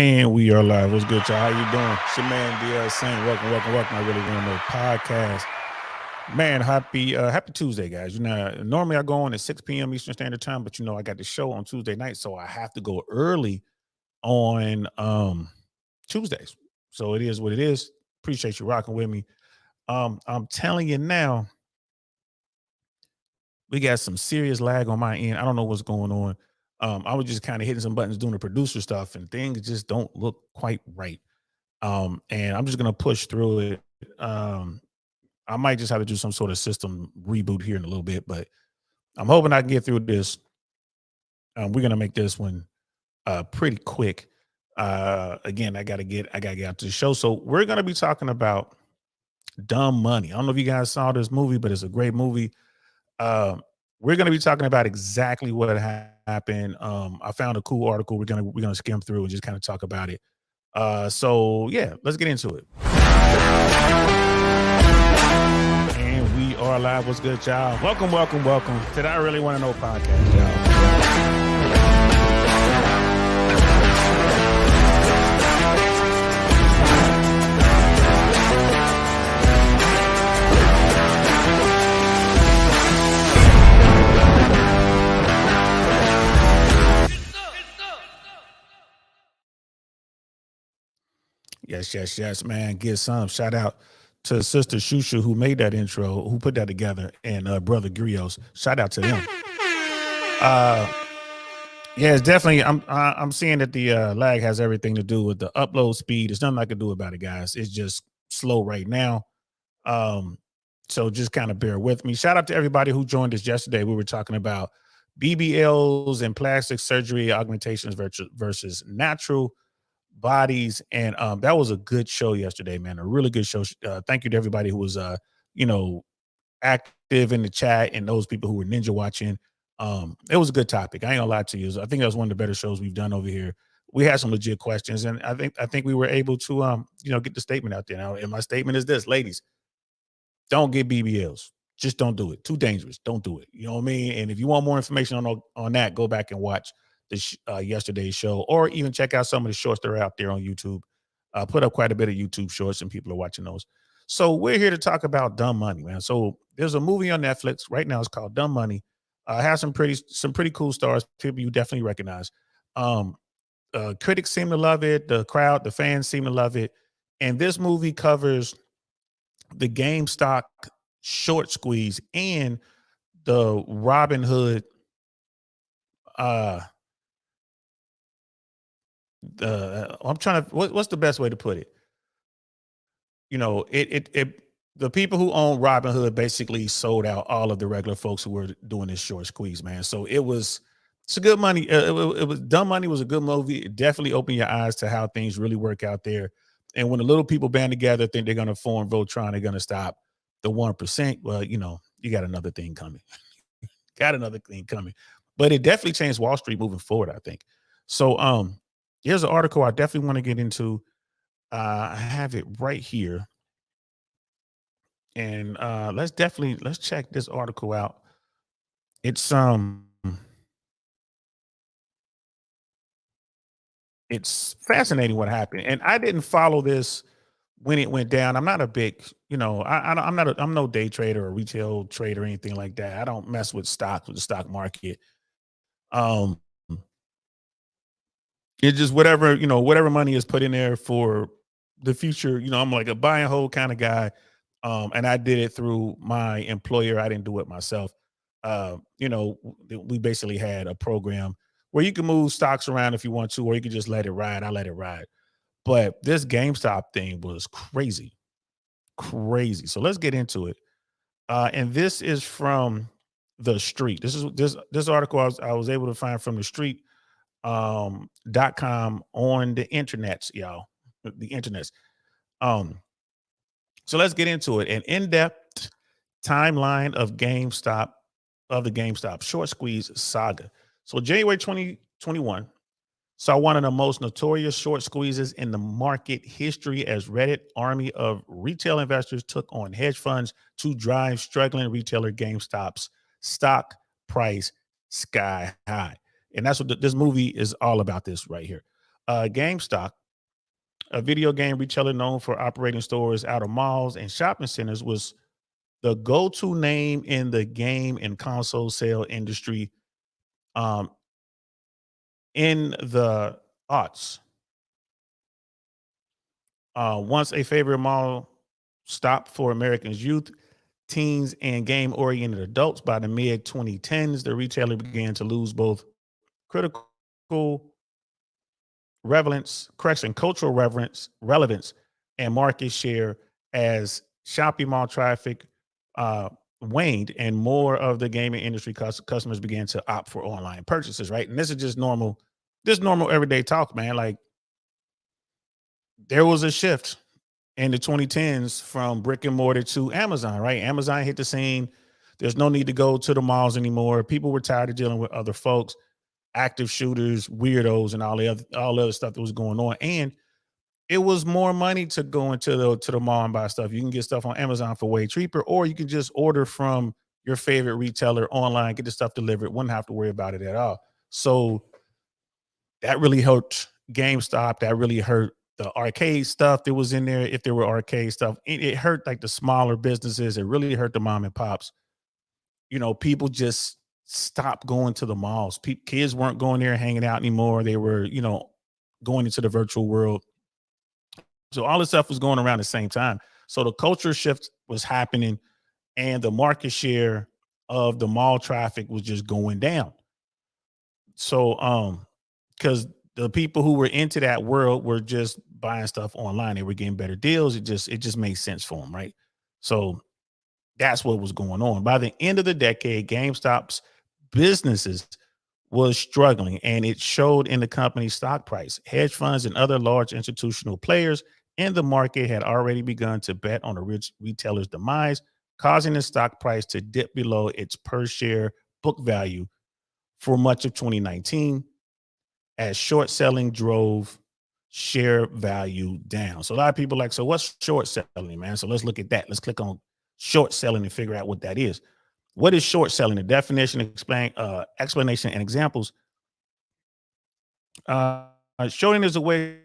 And we are live. What's good, y'all? How you doing? It's your man DL Saint. Welcome. I really want to know podcast. Man, happy Tuesday, guys. Normally I go on at 6 p.m. Eastern Standard Time, but I got the show on Tuesday night, so I have to go early on Tuesdays. So it is what it is. Appreciate you rocking with me. I'm telling you now, we got some serious lag on my end. I don't know what's going on. I was just kind of hitting some buttons doing the producer stuff, and things just don't look quite right. And I'm just gonna push through it. I might just have to do some sort of system reboot here in a little bit, but I'm hoping I can get through this. We're gonna make this one pretty quick. Again, I gotta get out to the show. So we're gonna be talking about Dumb Money. I don't know if you guys saw this movie, but it's a great movie. Uh, we're gonna be talking about exactly what happened. I found a cool article. We're gonna skim through and just kind of talk about it. So yeah, let's get into it. And we are live. What's good, y'all? Welcome to the I Really Want to Know podcast, y'all. Yes, man. Get some shout out to Sister Shusha who made that intro, who put that together, and Brother Grios. Shout out to them. Uh, yeah, it's definitely. I'm seeing that the lag has everything to do with the upload speed. There's nothing I can do about it, guys. It's just slow right now. Um, so just kind of bear with me. Shout out to everybody who joined us yesterday. We were talking about BBLs and plastic surgery augmentations versus natural bodies, and that was a good show yesterday, man. A really good show. Thank you to everybody who was you know active in the chat and those people who were ninja watching. It was a good topic. I ain't gonna lie to you. I think that was one of the better shows we've done over here. We had some legit questions, and I think we were able to get the statement out there now. And my statement is this, ladies: don't get BBLs. Just don't do it. Too dangerous. Don't do it. You know what I mean? And if you want more information on that, go back and watch yesterday's show, or even check out some of the shorts that are out there on YouTube. Put up quite a bit of YouTube shorts, and people are watching those. So we're here to talk about Dumb Money, man. So there's a movie on Netflix right now. It's called Dumb Money. Has some pretty cool stars, people you definitely recognize. Um, Critics seem to love it. The crowd, the fans seem to love it. And this movie covers the GameStop short squeeze and the Robin Hood. Uh, I'm trying to. What's the best way to put it? It the people who own Robin Hood basically sold out all of the regular folks who were doing this short squeeze, man. So it's a good money. It was Dumb Money was a good movie. It definitely opened your eyes to how things really work out there. And when the little people band together, think they're going to form Voltron, they're going to stop the 1%. Well, you got another thing coming. Got another thing coming. But it definitely changed Wall Street moving forward, I think. So here's an article I definitely want to get into. I have it right here. And let's check this article out. It's fascinating what happened. And I didn't follow this when it went down. I'm not a big, I'm no day trader or retail trader or anything like that. I don't mess with stocks with the stock market. Um, it's just whatever money is put in there for the future. I'm like a buy and hold kind of guy. And I did it through my employer. I didn't do it myself. We basically had a program where you can move stocks around if you want to, or you can just let it ride. I let it ride. But this GameStop thing was crazy, crazy. So let's get into it. And this is from the street. This article I was able to find from the street .com on the internets, y'all. The internets. Um, so let's get into it. An in-depth timeline of the GameStop short squeeze saga. So January 2021 saw one of the most notorious short squeezes in the market history as Reddit army of retail investors took on hedge funds to drive struggling retailer GameStop's stock price sky high. And that's what this movie is all about, this right here. GameStop, a video game retailer known for operating stores out of malls and shopping centers, was the go-to name in the game and console sale industry um, in the aughts. Once a favorite mall stop for Americans' youth, teens, and game-oriented adults, by the mid 2010s, the retailer began to lose both critical cultural relevance, and market share as shopping mall traffic uh, waned and more of the gaming industry customers began to opt for online purchases, right? And this is just normal everyday talk, man. Like, there was a shift in the 2010s from brick and mortar to Amazon, right? Amazon hit the scene. There's no need to go to the malls anymore. People were tired of dealing with other folks, active shooters, weirdos, and all the other stuff that was going on. And it was more money to go into the mall and buy stuff. You can get stuff on Amazon for way cheaper, or you can just order from your favorite retailer online, get the stuff delivered, wouldn't have to worry about it at all. So that really hurt GameStop. That really hurt the arcade stuff that was in there. If there were arcade stuff, it hurt like the smaller businesses. It really hurt the mom and pops. People just stopped going to the malls. Kids weren't going there hanging out anymore. They were, going into the virtual world. So all this stuff was going around the same time. So the culture shift was happening, and the market share of the mall traffic was just going down. So, because the people who were into that world were just buying stuff online, they were getting better deals. It just made sense for them, right? So that's what was going on. By the end of the decade, GameStop's businesses was struggling, and it showed in the company's stock price. Hedge funds and other large institutional players in the market had already begun to bet on the rich retailer's demise, causing the stock price to dip below its per share book value for much of 2019, as short selling drove share value down. So a lot of people are like, so what's short selling, man? So let's look at that. Let's click on short selling and figure out what that is. What is short selling? The definition, explanation, and examples. Shorting is a way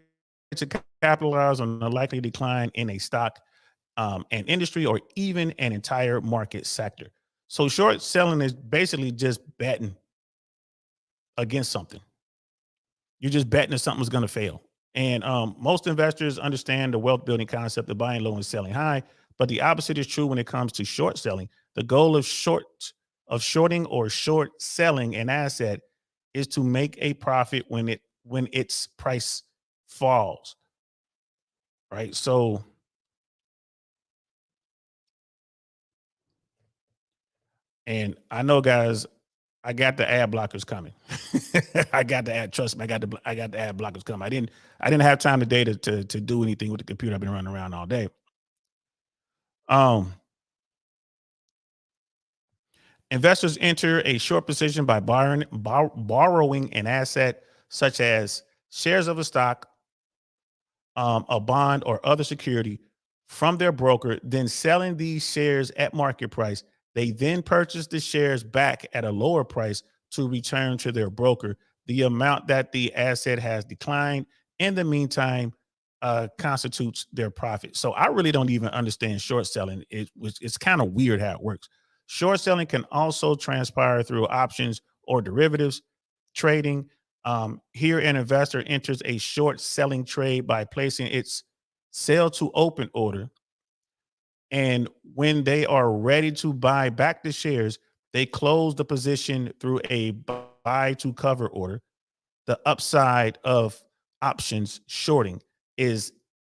to capitalize on a likely decline in a stock, an industry, or even an entire market sector. So short selling is basically just betting against something. You're just betting that something's going to fail. And most investors understand the wealth building concept of buying low and selling high, but the opposite is true when it comes to short selling. The goal of shorting or short selling an asset is to make a profit when its price falls. Right? So and I know, guys, I got the ad blockers coming. I got the ad. Trust me, I got the ad blockers coming. I didn't have time today to do anything with the computer. I've been running around all day. Um, Investors enter a short position by borrowing an asset such as shares of a stock, a bond, or other security from their broker, then selling these shares at market price. They then purchase the shares back at a lower price to return to their broker. The amount that the asset has declined in the meantime constitutes their profit. So I really don't even understand short selling. It's kind of weird how it works. Short selling can also transpire through options or derivatives trading. Here, an investor enters a short selling trade by placing its sell to open order. And when they are ready to buy back the shares, they close the position through a buy to cover order. The upside of options shorting is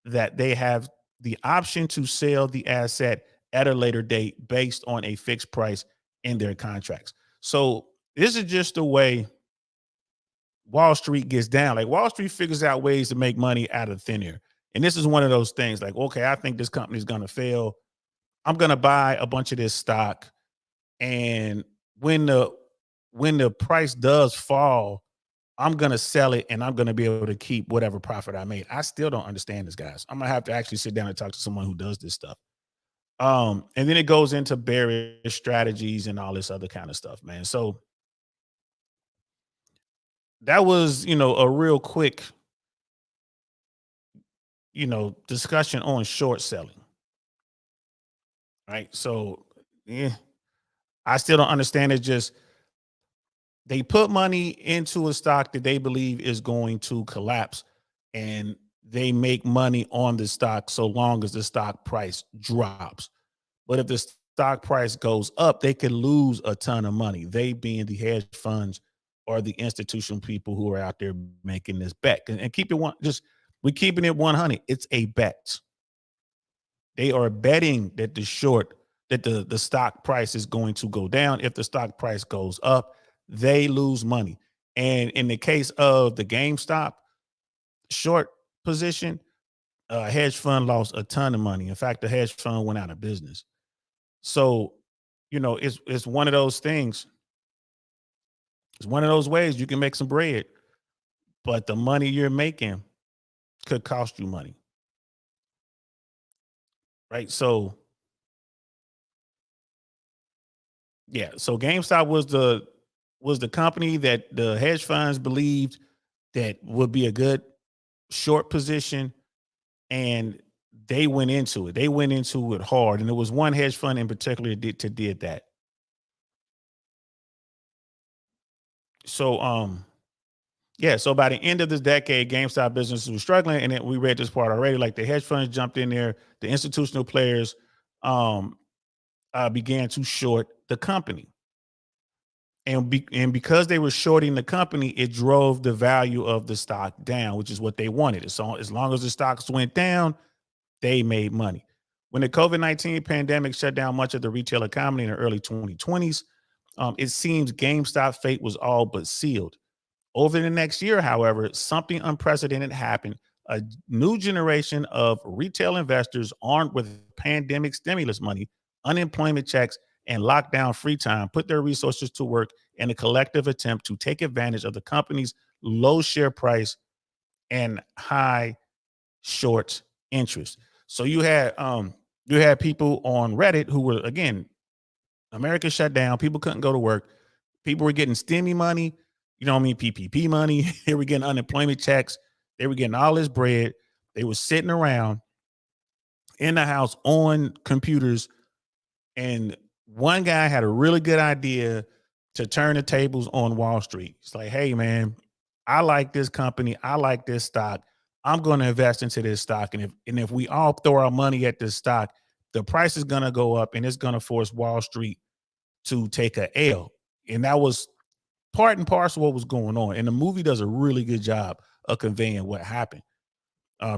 that they have the option to sell the asset at a later date based on a fixed price in their contracts. So this is just the way Wall Street gets down. Like, Wall Street figures out ways to make money out of thin air. And this is one of those things like, okay, I think this company is going to fail. I'm going to buy a bunch of this stock. And when the price does fall, I'm going to sell it and I'm going to be able to keep whatever profit I made. I still don't understand this, guys. I'm going to have to actually sit down and talk to someone who does this stuff. And then it goes into bearish strategies and all this other kind of stuff, man. So that was, a real quick discussion on short selling. Right. So, yeah, I still don't understand it. Just they put money into a stock that they believe is going to collapse, and they make money on the stock so long as the stock price drops. But if the stock price goes up, they could lose a ton of money. They being the hedge funds or the institutional people who are out there making this bet. And keep it one, just we're keeping it 100. It's a bet. They are betting that the stock price is going to go down. If the stock price goes up, they lose money. And in the case of the GameStop short position, a hedge fund lost a ton of money. In fact, the hedge fund went out of business. So, it's one of those things. It's one of those ways you can make some bread, but the money you're making could cost you money. Right. So, yeah. So GameStop was the company that the hedge funds believed that would be a good short position, and they went into it. They went into it hard, and there was one hedge fund in particular that did that. So, yeah. So by the end of this decade, GameStop businesses were struggling, and then we read this part already. Like the hedge funds jumped in there, the institutional players um, began to short the company. And because they were shorting the company, it drove the value of the stock down, which is what they wanted. So as long as the stocks went down, they made money. When the COVID-19 pandemic shut down much of the retail economy in the early 2020s, it seems GameStop fate was all but sealed. Over the next year, however, something unprecedented happened. A new generation of retail investors armed with pandemic stimulus money, unemployment checks, and lockdown free time put their resources to work in a collective attempt to take advantage of the company's low share price and high short interest. So you had people on Reddit who were, again, America shut down, people couldn't go to work, people were getting stimmy money, PPP money. They were getting unemployment checks, they were getting all this bread. They were sitting around in the house on computers, and one guy had a really good idea to turn the tables on Wall Street. It's like, hey man, I like this company, I like this stock, I'm going to invest into this stock, and if we all throw our money at this stock, the price is going to go up, and it's going to force Wall Street to take a L. And that was part and parcel what was going on. And the movie does a really good job of conveying what happened.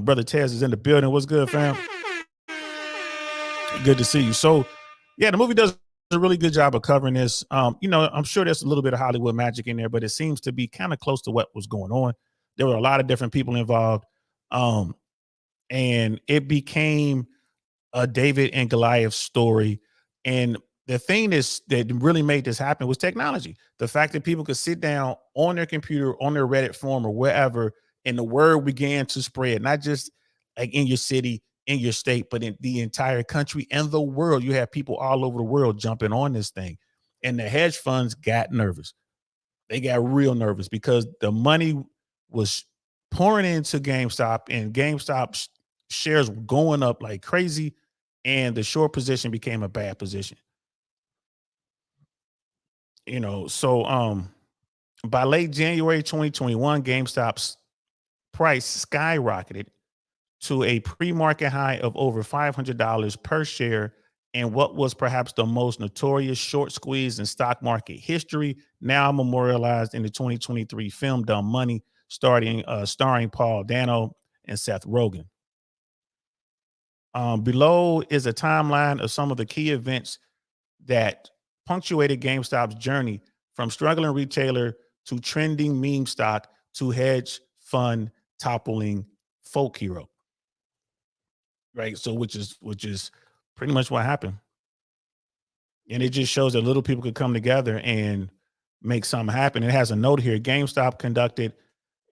Brother Tez is in the building. What's good, fam? Good to see you. So, yeah, the movie does a really good job of covering this. I'm sure there's a little bit of Hollywood magic in there, but it seems to be kind of close to what was going on. There were a lot of different people involved, and it became a David and Goliath story. And the thing that really made this happen was technology. The fact that people could sit down on their computer, on their Reddit forum or wherever, and the word began to spread, not just like in your city, in your state, but in the entire country and the world. You have people all over the world jumping on this thing. And the hedge funds got nervous. They got real nervous because the money was pouring into GameStop, and GameStop shares were going up like crazy, and the short position became a bad position. So by late January 2021, GameStop's price skyrocketed to a pre-market high of over $500 per share, and what was perhaps the most notorious short squeeze in stock market history, now memorialized in the 2023 film Dumb Money, starring Paul Dano and Seth Rogen. Below is a timeline of some of the key events that punctuated GameStop's journey from struggling retailer to trending meme stock to hedge fund toppling folk hero. Right. So which is pretty much what happened. And it just shows that little people could come together and make something happen. It has a note here. GameStop conducted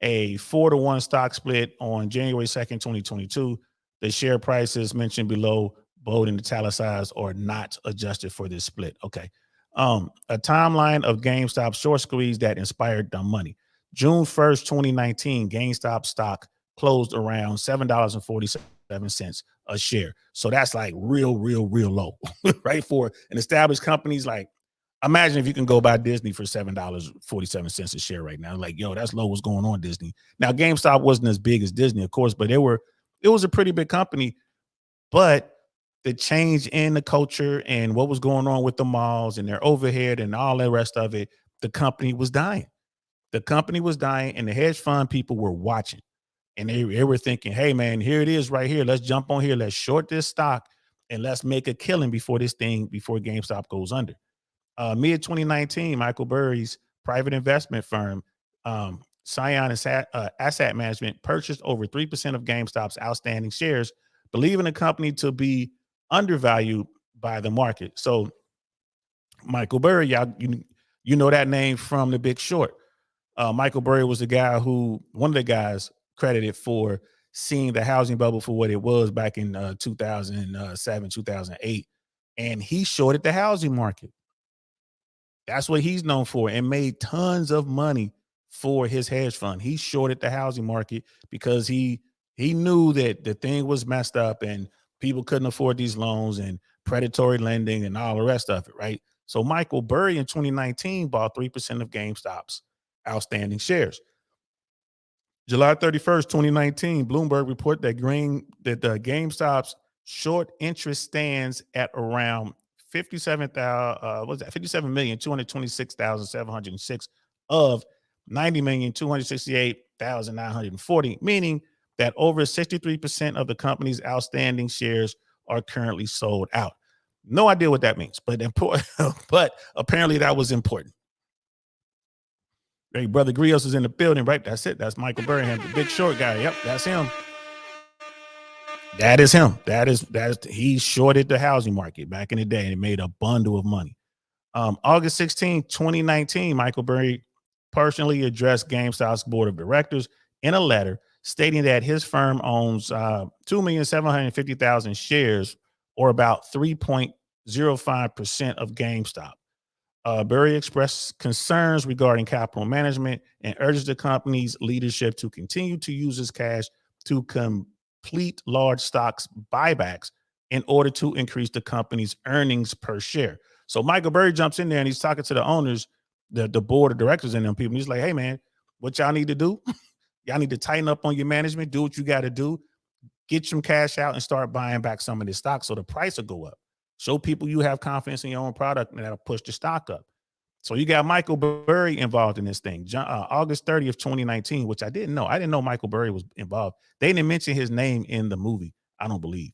a 4-to-1 stock split on January 2nd, 2022. The share prices mentioned below, bold and italicized, are not adjusted for this split. Okay. A timeline of GameStop short squeeze that inspired dumb money. June 1st, 2019, GameStop stock closed around $7.47 a share. So that's like real low, right? For an established companies, like imagine if you can go buy Disney for $7.47 a share right now. Like, yo, that's low. What's going on, Disney? Now, GameStop wasn't as big as Disney, of course, but it was a pretty big company. But the change in the culture and what was going on with the malls and their overhead and all the rest of it, the company was dying. The company was dying, and the hedge fund people were watching. And they were thinking, hey, man, here it is right here. Let's jump on here. Let's short this stock and let's make a killing before GameStop goes under. Mid 2019, Michael Burry's private investment firm, Scion Asset Management, purchased over 3% of GameStop's outstanding shares, believing the company to be undervalued by the market. So Michael Burry, you know that name from The Big Short. Michael Burry was one of the guys credited for seeing the housing bubble for what it was back in 2007, 2008. And he shorted the housing market. That's what he's known for, and made tons of money for his hedge fund. He shorted the housing market because he knew that the thing was messed up and people couldn't afford these loans and predatory lending and all the rest of it, right? So Michael Burry in 2019 bought 3% of GameStop's outstanding shares. July 31st, 2019, Bloomberg reported that GameStop's short interest stands at around 57,226,706 of 90,268,940, meaning that over 63% of the company's outstanding shares are currently sold out. No idea what that means, but important. But apparently that was important. Hey, Brother Grios is in the building, right? That's it. That's Michael Burry, the Big Short guy. Yep, that's him. That is him. He shorted the housing market back in the day and made a bundle of money. August 16, 2019, Michael Burry personally addressed GameStop's board of directors in a letter stating that his firm owns 2,750,000 shares, or about 3.05% of GameStop. Burry expressed concerns regarding capital management and urges the company's leadership to continue to use his cash to complete large stocks buybacks in order to increase the company's earnings per share. So Michael Burry jumps in there and he's talking to the owners, the board of directors and them people. He's like, hey, man, what y'all need to do? Y'all need to tighten up on your management, do what you got to do, get some cash out and start buying back some of this stock so the price will go up. Show people you have confidence in your own product, and that'll push the stock up. So you got Michael Burry involved in this thing. August 30th, 2019, which I didn't know. I didn't know Michael Burry was involved. They didn't mention his name in the movie, I don't believe.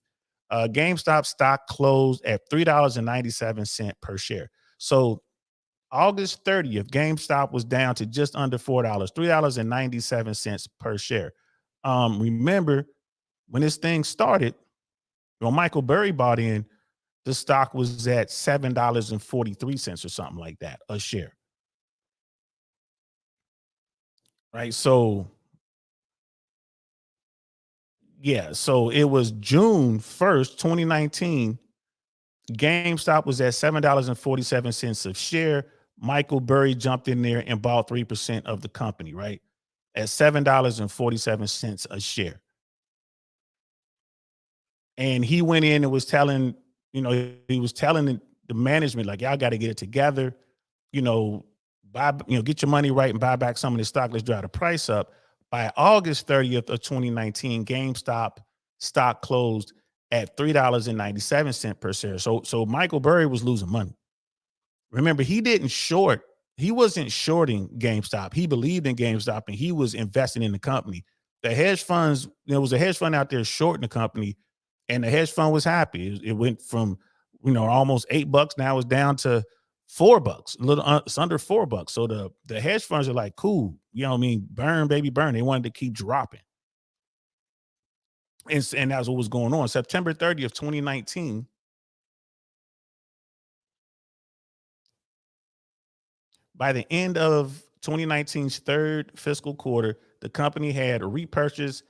GameStop stock closed at $3.97 per share. So August 30th, GameStop was down to just under $4, $3.97 per share. Remember, when this thing started, when Michael Burry bought in, the stock was at $7.43 or something like that a share. Right. So, yeah. So it was June 1st, 2019. GameStop was at $7.47 a share. Michael Burry jumped in there and bought 3% of the company, right? At $7.47 a share. And he went in and was telling the management, like, y'all got to get it together, get your money right and buy back some of this stock. Let's drive the price up. By August 30th of 2019, GameStop stock closed at $3.97 per share. So Michael Burry was losing money. Remember, he wasn't shorting GameStop. He believed in GameStop and he was investing in the company. The hedge funds, there was a hedge fund out there shorting the company, and the hedge fund was happy. It went from, almost $8. Now it's down to $4, it's under $4. So the hedge funds are like, cool, burn, baby, burn. They wanted to keep dropping. And that's what was going on. September 30th, 2019. By the end of 2019's third fiscal quarter, the company had repurchased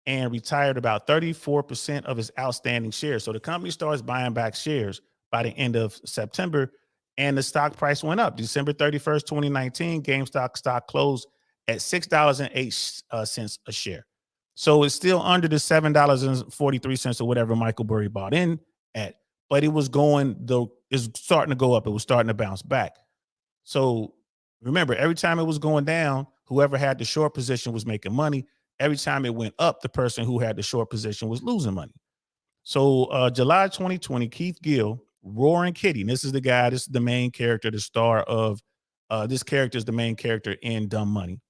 and retired about 34% of its outstanding shares. So the company starts buying back shares by the end of September, and the stock price went up. December 31st, 2019, GameStop stock closed at $6.08 a share. So it's still under the $7.43 or whatever Michael Burry bought in at, but it was going though, it's starting to go up. It was starting to bounce back. So remember, every time it was going down, whoever had the short position was making money. Every time it went up, the person who had the short position was losing money. So July 2020, Keith Gill, Roaring Kitty, and this is the guy, this is the main character, the star of this character is the main character in Dumb Money,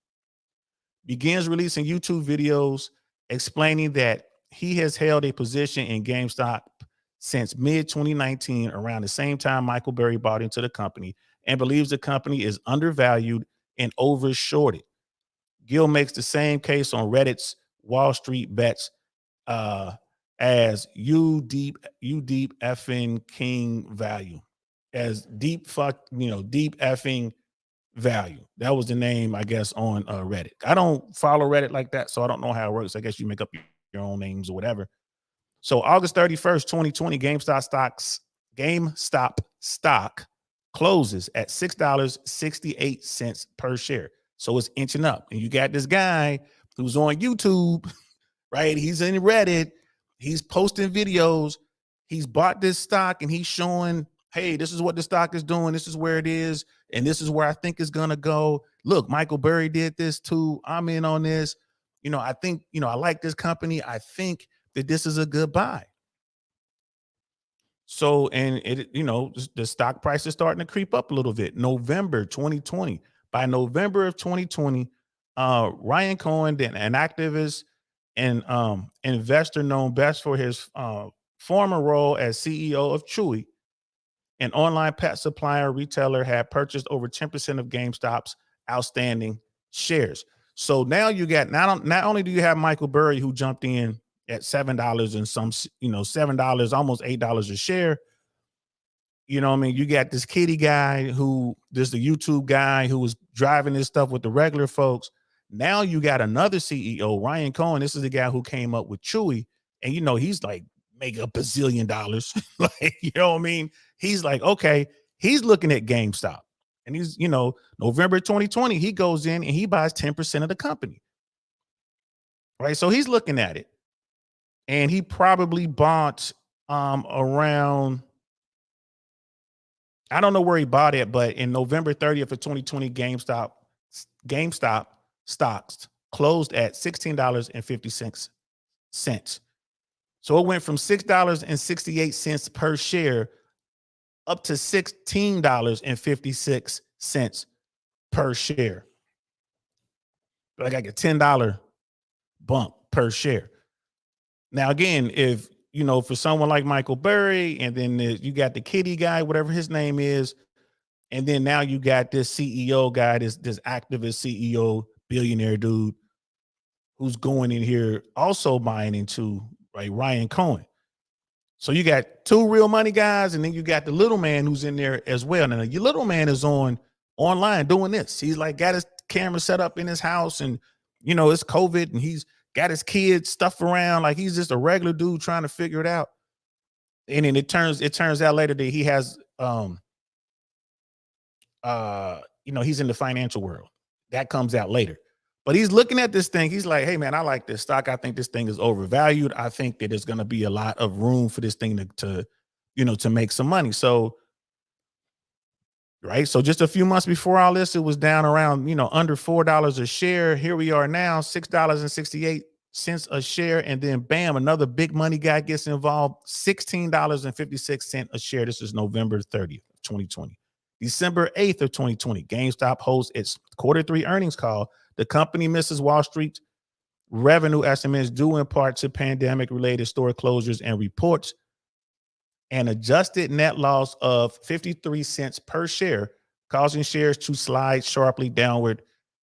begins releasing YouTube videos explaining that he has held a position in GameStop since mid 2019, around the same time Michael Burry bought into the company, and believes the company is undervalued and overshorted. Gill makes the same case on Reddit's Wall Street Bets uh, as deep effing king value, as deep deep effing value. That was the name, I guess, on Reddit. I don't follow Reddit like that, so I don't know how it works. I guess you make up your own names or whatever. So August 31st, 2020, GameStop stock closes at $6.68 per share. So it's inching up. And you got this guy who's on YouTube, right? He's in Reddit. He's posting videos. He's bought this stock and he's showing, hey, this is what the stock is doing. This is where it is. And this is where I think it's going to go. Look, Michael Burry did this too. I'm in on this. I think, I like this company. I think that this is a good buy. So, and it, the stock price is starting to creep up a little bit. November 2020. By November of 2020, Ryan Cohen, an activist and investor known best for his former role as CEO of Chewy, an online pet supplier retailer, had purchased over 10% of GameStop's outstanding shares. So now you got not only do you have Michael Burry, who jumped in at $7 and some, $7, almost $8 a share. You know what I mean? You got this kitty guy there's the YouTube guy who was driving this stuff with the regular folks. Now you got another CEO, Ryan Cohen. This is the guy who came up with Chewy. And, he's like, make a bazillion dollars. Like, you know what I mean? He's like, okay, he's looking at GameStop. And he's, November 2020, he goes in and he buys 10% of the company. Right. So he's looking at it. And he probably bought around, I don't know where he bought it, but in November 30th of 2020, GameStop stocks closed at $16.56. So it went from $6.68 per share up to $16.56 per share. Like a $10 bump per share. Now, again, if, for someone like Michael Burry, and then you got the kitty guy, whatever his name is, and then now you got this CEO guy, this activist CEO, billionaire dude, who's going in here also buying into, right, Ryan Cohen. So you got two real money guys, and then you got the little man who's in there as well. Now, your little man is online doing this. He's like got his camera set up in his house, and it's COVID, and he's got his kids stuff around like he's just a regular dude trying to figure it out. And then it turns out later that he has he's in the financial world. That comes out later. But he's looking at this thing. He's like, hey man, I like this stock. I think this thing is overvalued. I think that there's going to be a lot of room for this thing to make some money. So right. So just a few months before all this, it was down around, under $4 a share. Here we are now, $6.68 a share. And then bam, another big money guy gets involved, $16.56 a share. This is November 30th, 2020. December 8th of 2020, GameStop hosts its Q3 earnings call. The company misses Wall Street revenue estimates due in part to pandemic-related store closures and reports an adjusted net loss of 53 cents per share, causing shares to slide sharply downward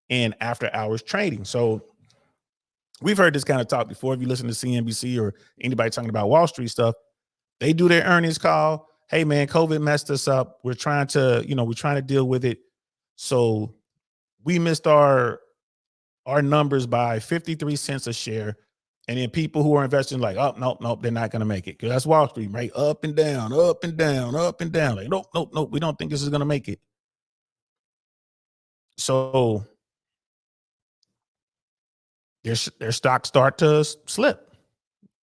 in after-hours trading. So we've heard this kind of talk before. If you listen to CNBC or anybody talking about Wall Street stuff, they do their earnings call. Hey, man, COVID messed us up. We're trying to deal with it. So we missed our numbers by 53 cents a share. And then people who are investing like, oh, nope, they're not going to make it. Because that's Wall Street, right? Up and down, up and down, up and down. Like, nope, we don't think this is going to make it. So their stocks start to slip.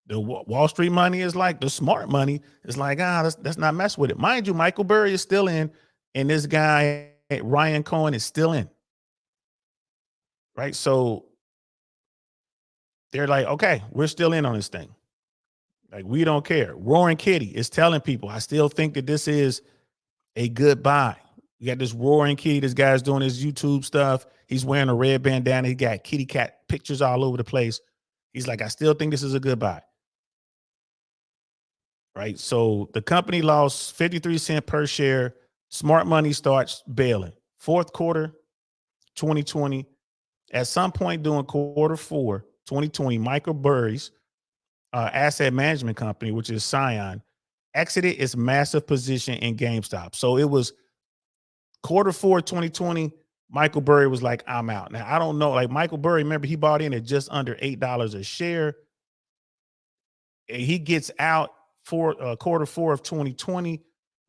The Wall Street money is like the smart money. It's like, let's not mess with it. Mind you, Michael Burry is still in, and this guy, Ryan Cohen, is still in. Right? So they're like, okay, we're still in on this thing. Like, we don't care. Roaring Kitty is telling people, I still think that this is a good buy. You got this Roaring Kitty. This guy's doing his YouTube stuff. He's wearing a red bandana. He got kitty cat pictures all over the place. He's like, I still think this is a good buy. Right? So the company lost 53 cents per share. Smart money starts bailing. Fourth quarter, 2020. At some point during quarter four, 2020, Michael Burry's asset management company, which is Scion, exited its massive position in GameStop. So it was quarter four, 2020. Michael Burry was like, I'm out. Now, I don't know. Like, Michael Burry, remember, he bought in at just under $8 a share. And he gets out for quarter four of 2020.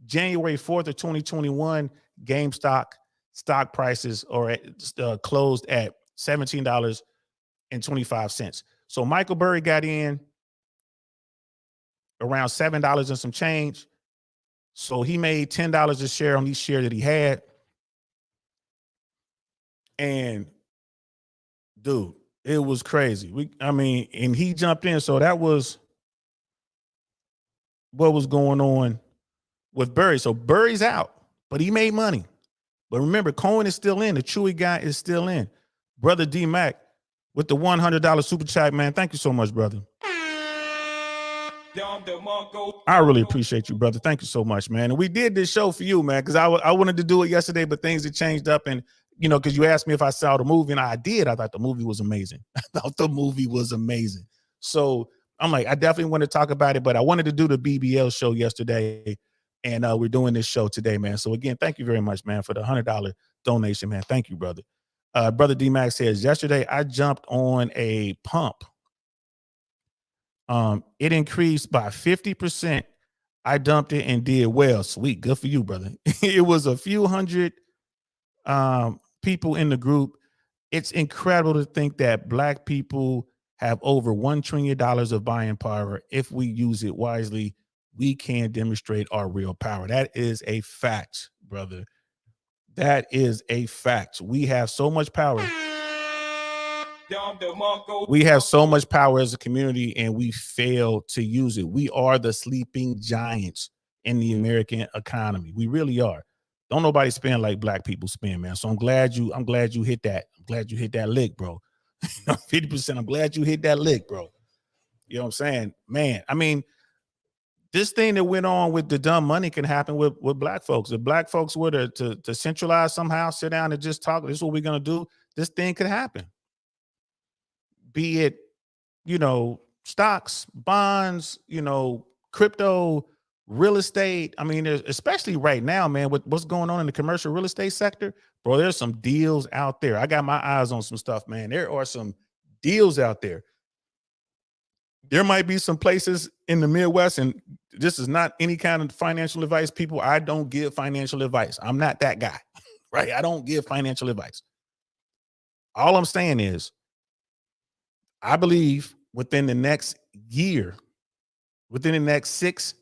January 4th of 2021, GameStop stock prices are closed at $17.25. So Michael Burry got in around $7 and some change. So he made $10 a share on each share that he had. And dude, it was crazy. And he jumped in. So that was what was going on with Burry. So Burry's out, but he made money. But remember, Cohen is still in. The Chewy guy is still in. Brother D Mac with the $100 super chat, man. Thank you so much, brother. I really appreciate you, brother. Thank you so much, man. And we did this show for you, man, because I wanted to do it yesterday, but things had changed up. And, because you asked me if I saw the movie, and I did. I thought the movie was amazing. So I'm like, I definitely want to talk about it, but I wanted to do the BBL show yesterday. And we're doing this show today, man. So again, thank you very much, man, for the $100 donation, man. Thank you, brother. Brother D-Max says, yesterday I jumped on a pump. It increased by 50%. I dumped it and did well. Sweet. Good for you, brother. It was a few hundred people in the group. It's incredible to think that Black people have over $1 trillion of buying power. If we use it wisely, we can demonstrate our real power. That is a fact, brother. That is a fact. We have so much power. We have so much power as a community, and we fail to use it. We are the sleeping giants in the American economy. We really are. Don't nobody spend like Black people spend, man. So I'm glad you hit that. I'm glad you hit that lick, bro. 50%. I'm glad you hit that lick, bro. You know what I'm saying? Man, this thing that went on with the dumb money can happen with Black folks. If Black folks were to centralize somehow, sit down and just talk, this is what we're going to do, this thing could happen. Be it, stocks, bonds, crypto, real estate. Especially right now, man, with what's going on in the commercial real estate sector, bro, there's some deals out there. I got my eyes on some stuff, man. There are some deals out there. There might be some places in the Midwest, and this is not any kind of financial advice, people. I don't give financial advice. I'm not that guy, right? I don't give financial advice. All I'm saying is, I believe within the next year, within the next 6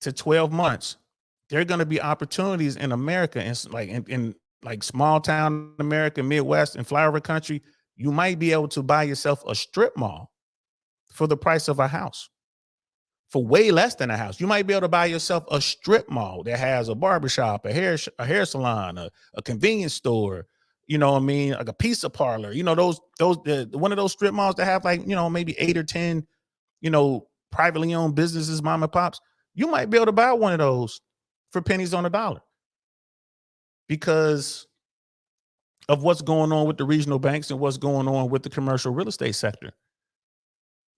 to 12 months, there are going to be opportunities in America, and in small town America, Midwest, and flyover country. You might be able to buy yourself a strip mall for the price of a house, for way less than a house. You might be able to buy yourself a strip mall that has a barbershop, a hair salon, a convenience store, like a pizza parlor, one of those strip malls that have maybe 8 or 10, privately owned businesses, mom and pops. You might be able to buy one of those for pennies on a dollar because of what's going on with the regional banks and what's going on with the commercial real estate sector.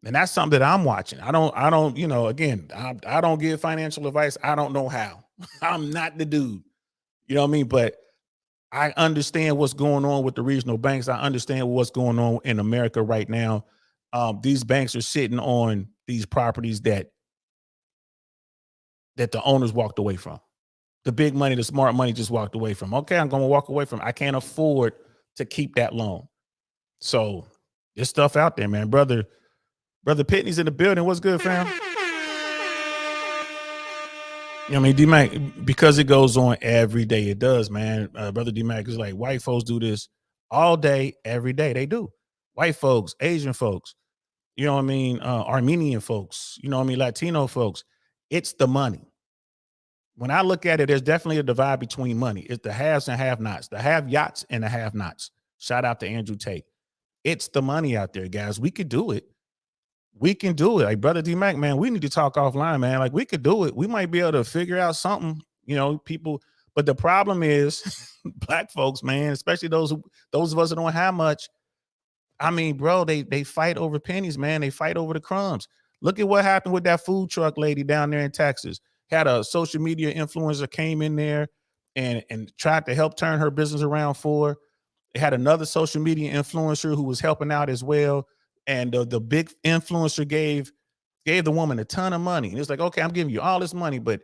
And that's something that I'm watching. I don't, again, I don't give financial advice. I don't know how. I'm not the dude. You know what I mean? But I understand what's going on with the regional banks. I understand what's going on in America right now. These banks are sitting on these properties that the owners walked away from. The big money, the smart money just walked away from. Okay, I'm going to walk away from. I can't afford to keep that loan. So There's stuff out there, man. Brother Pitney's in the building. What's good, fam? You know what I mean, D-Mac, because it goes on every day. It does, man. Brother D-Mac is like, white folks do this all day, every day. They do. White folks, Asian folks, you know what I mean? Armenian folks, you know what I mean? Latino folks. It's the money. When I look at it, there's definitely a divide between money. It's the haves and have-nots, the have-yachts and the have-nots. Shout out to Andrew Tate. It's the money out there, guys. We could do it. We can do it. Like, Brother D-Mac, man, we need to talk offline, man. Like, we could do it. We might be able to figure out something, you know, people. But the problem is black folks, man, especially those of us that don't have much. I mean, bro, they fight over pennies, man. They fight over the crumbs. Look at what happened with that food truck lady down there in Texas. Had a social media influencer came in there and tried to help turn her business around for her. They had another social media influencer who was helping out as well. And the big influencer gave the woman a ton of money. And it's like, okay, I'm giving you all this money, but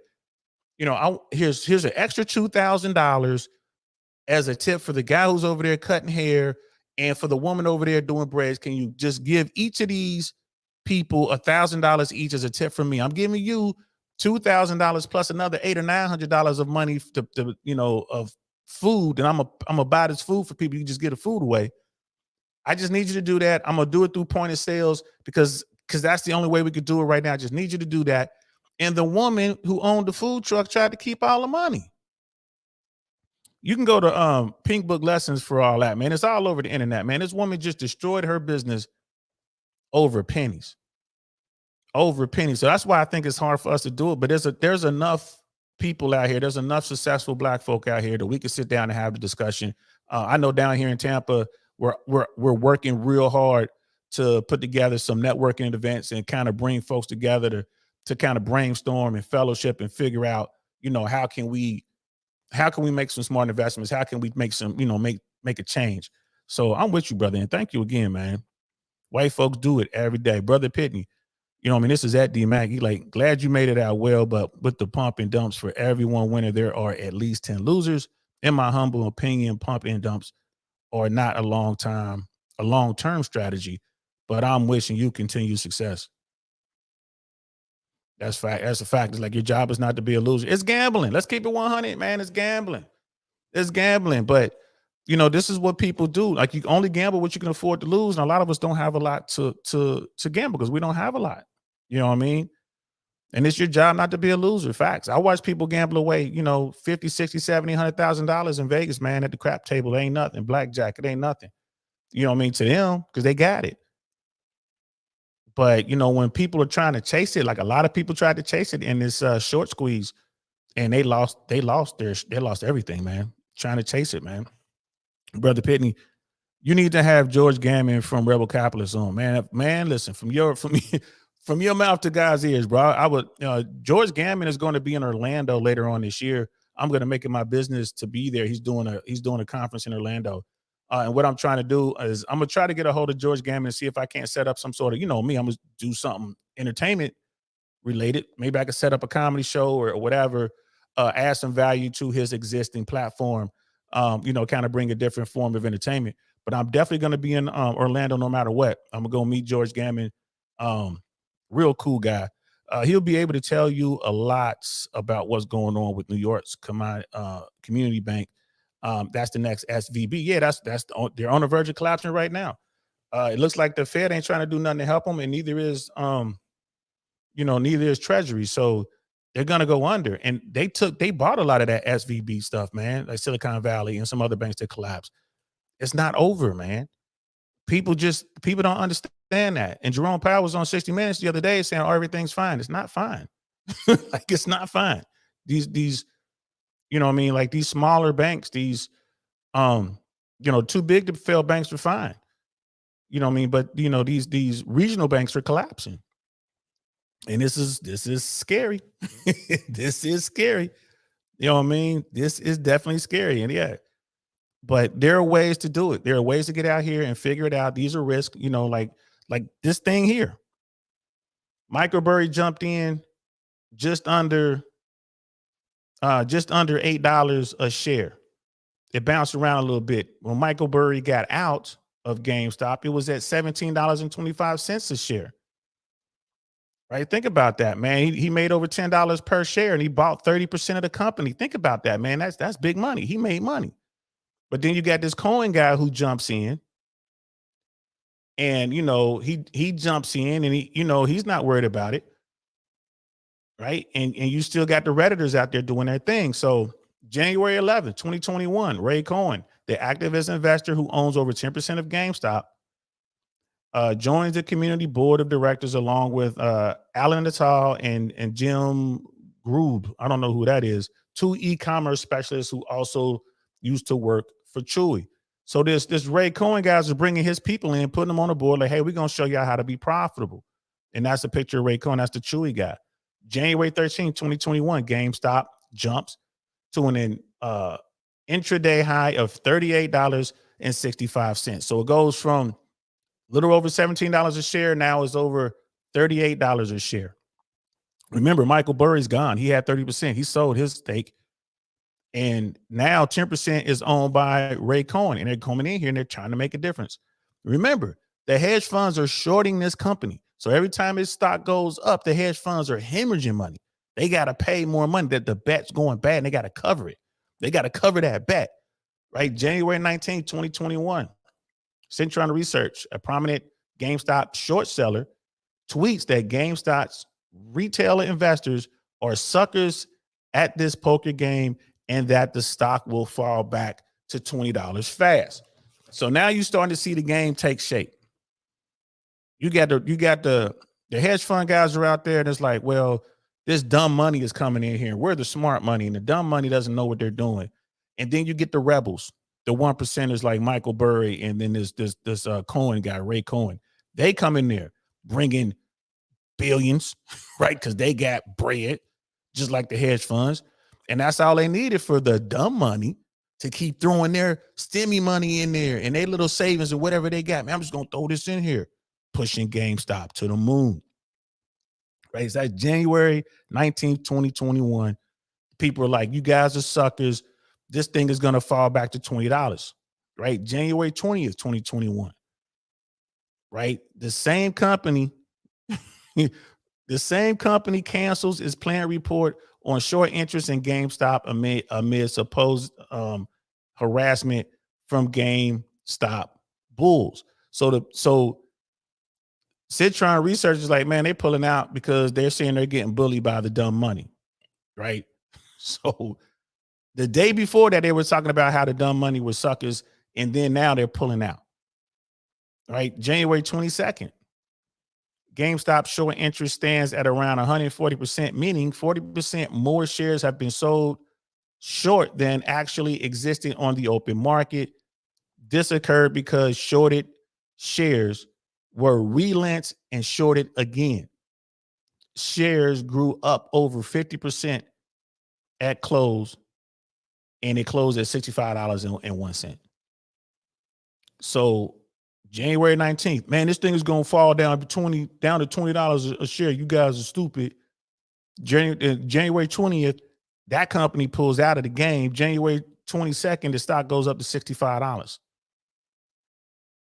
you know, here's an extra $2,000 as a tip for the guy who's over there cutting hair and for the woman over there doing braids. Can you just give each of these people $1,000 each as a tip from me? I'm giving you $2,000 plus another $800 or $900 of money to you know, of food, and I'm gonna buy this food for people. You just get the food away. I just need you to do that. I'm gonna do it through point of sales because that's the only way we could do it right now. I just need you to do that. And the woman who owned the food truck tried to keep all the money. You can go to Pink Book Lessons for all that, man. It's all over the internet, man. This woman just destroyed her business over pennies. Over pennies. So that's why I think it's hard for us to do it. But there's enough people out here. There's enough successful black folk out here that we can sit down and have the discussion. I know down here in Tampa, we're working real hard to put together some networking events and kind of bring folks together to kind of brainstorm and fellowship and figure out, you know, how can we make some smart investments? How can we make some, you know, make a change? So I'm with you, brother. And thank you again, man. White folks do it every day. Brother Pitney, you know, I mean, this is at D-Mac. He like, glad you made it out well, but with the pump and dumps, for every one winner, there are at least 10 losers. In my humble opinion, pump and dumps are not a long-term strategy, but I'm wishing you continued success. That's fact. That's a fact. It's like your job is not to be a loser. It's gambling. Let's keep it 100, man. It's gambling. It's gambling. But you know, this is what people do. Like, you only gamble what you can afford to lose. And a lot of us don't have a lot to gamble because we don't have a lot. You know what I mean? And it's your job not to be a loser. Facts. I watch people gamble away, you know, 50, 60, 70, $100,000 in Vegas, man, at the crap table. It ain't nothing. Blackjack, it ain't nothing. You know what I mean? To them, because they got it. But you know, when people are trying to chase it, like a lot of people tried to chase it in this short squeeze, and they lost everything, man. Trying to chase it, man. Brother Pitney, you need to have George Gammon from Rebel Capitalist on, man. Man, listen, from your mouth to God's ears, bro. I would George Gammon is going to be in Orlando later on this year. I'm going to make it my business to be there. He's doing a conference in Orlando. And what I'm trying to do is I'm going to try to get a hold of George Gammon and see if I can't set up some sort of, you know, me, I'm going to do something entertainment related. Maybe I could set up a comedy show or whatever, add some value to his existing platform, you know, kind of bring a different form of entertainment. But I'm definitely going to be in Orlando no matter what. I'm going to go meet George Gammon. Real cool guy. He'll be able to tell you a lot about what's going on with New York's community bank. That's the next SVB. Yeah, they're on the verge of collapsing right now. It looks like the Fed ain't trying to do nothing to help them, and neither is Treasury. So they're gonna go under. And they bought a lot of that SVB stuff, man, like Silicon Valley and some other banks that collapsed. It's not over, man. People don't understand that. And Jerome Powell was on 60 Minutes the other day saying, "Oh, everything's fine." It's not fine. Like, it's not fine. These you know what I mean? Like, these smaller banks, these, you know, too big to fail banks are fine. You know what I mean? But, you know, these regional banks are collapsing. And this is scary. This is scary. You know what I mean? This is definitely scary. And yeah, but there are ways to do it. There are ways to get out here and figure it out. These are risks, you know, like this thing here. Michael Burry jumped in just under $8 a share. It bounced around a little bit. When Michael Burry got out, of GameStop, it was at $17.25 a share. Right? Think about that, man. He made over $10 per share and he bought 30% of the company. Think about that, man. That's big money. He made money. But then you got this Cohen guy who jumps in and he jumps in and he's not worried about it. Right? And you still got the Redditors out there doing their thing. So January 11th, 2021, Ray Cohen, the activist investor who owns over 10% of GameStop, joins the community board of directors along with Alan Natal and Jim Grube. I don't know who that is. Two e-commerce specialists who also used to work for Chewy. So this Ray Cohen guys is bringing his people in, putting them on the board like, hey, we're going to show y'all how to be profitable. And that's a picture of Ray Cohen. That's the Chewy guy. January 13th, 2021, GameStop jumps to an intraday high of $38.65. So it goes from a little over $17 a share. Now it's over $38 a share. Remember, Michael Burry's gone. He had 30%. He sold his stake. And now 10% is owned by Ray Cohen. And they're coming in here and they're trying to make a difference. Remember, the hedge funds are shorting this company. So every time its stock goes up, the hedge funds are hemorrhaging money. They got to pay more money that the bet's going bad and they got to cover it. They got to cover that bet, right? January 19th, 2021, Cintron Research, a prominent GameStop short seller, tweets that GameStop's retailer investors are suckers at this poker game and that the stock will fall back to $20 fast. So now you're starting to see the game take shape. You got the hedge fund guys are out there and it's like, well, this dumb money is coming in here. We're the smart money and the dumb money doesn't know what they're doing. And then you get the rebels, the 1%ers like Michael Burry and then this Cohen guy, Ray Cohen. They come in there bringing billions, right? Because they got bread, just like the hedge funds. And that's all they needed for the dumb money to keep throwing their stimmy money in there and their little savings or whatever they got. Man, I'm just going to throw this in here, pushing GameStop to the moon. Right? It's like January 19th, 2021. People are like, you guys are suckers. This thing is going to fall back to $20. Right? January 20th, 2021. Right? The same company cancels its planned report on short interest in GameStop amid supposed harassment from GameStop bulls. So Citron Research is like, man, they're pulling out because they're saying they're getting bullied by the dumb money, right? So the day before that, they were talking about how the dumb money was suckers, and then now they're pulling out, right? January 22nd, GameStop short interest stands at around 140%, meaning 40% more shares have been sold short than actually existing on the open market. This occurred because shorted shares were relent and shorted again. Shares grew up over 50% at close, and it closed at $65.01. So January 19th, man, this thing is going to fall down to $20 a share. You guys are stupid. January 20th, that company pulls out of the game. January 22nd, the stock goes up to $65.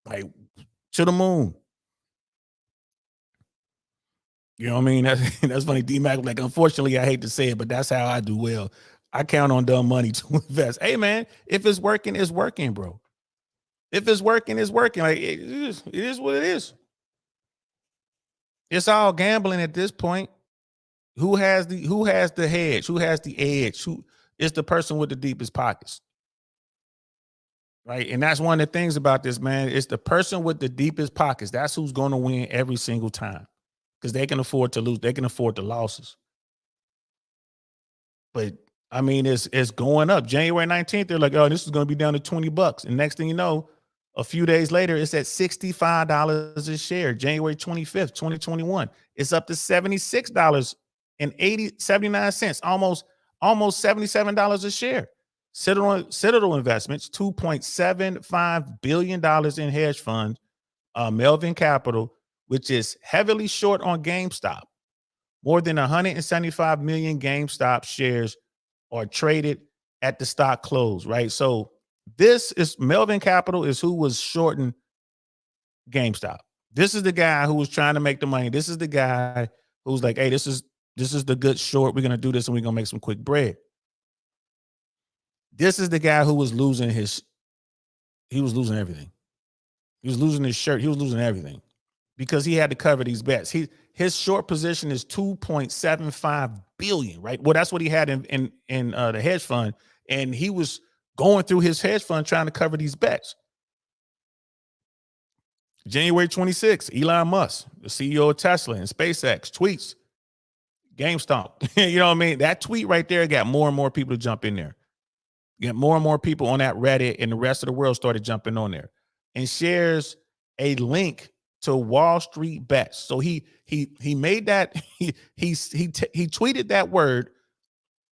Like, to the moon. You know what I mean? That's funny. D-Mac, like, unfortunately, I hate to say it, but that's how I do well. I count on dumb money to invest. Hey, man, if it's working, it's working, bro. If it's working, it's working. Like, it is what it is. It's all gambling at this point. Who has the hedge? Who has the edge? Who is the person with the deepest pockets? Right. And that's one of the things about this, man. It's the person with the deepest pockets. That's who's going to win every single time. Because they can afford to lose. They can afford the losses. But I mean, it's going up. January 19th, they're like, oh, this is going to be down to $20. And next thing you know, a few days later, it's at $65 a share. January 25th, 2021, it's up to $76.79, almost $77 a share. Citadel Investments, $2.75 billion in hedge funds, Melvin Capital, which is heavily short on GameStop. More than 175 million GameStop shares are traded at the stock close, right? So this is Melvin Capital is who was shorting GameStop. This is the guy who was trying to make the money. This is the guy who's like, hey, this is the good short. We're gonna do this and we're gonna make some quick bread. This is the guy who was losing everything. He was losing his shirt. He was losing everything because he had to cover these bets. His short position is 2.75 billion, right? Well, that's what he had in the hedge fund, and he was going through his hedge fund trying to cover these bets. January 26th, Elon Musk, the CEO of Tesla and SpaceX, tweets GameStop. You know what I mean? That tweet right there got more and more people to jump in there. Get more and more people on that Reddit, and the rest of the world started jumping on there and shares a link to Wall Street Bets. So he made that he tweeted that word,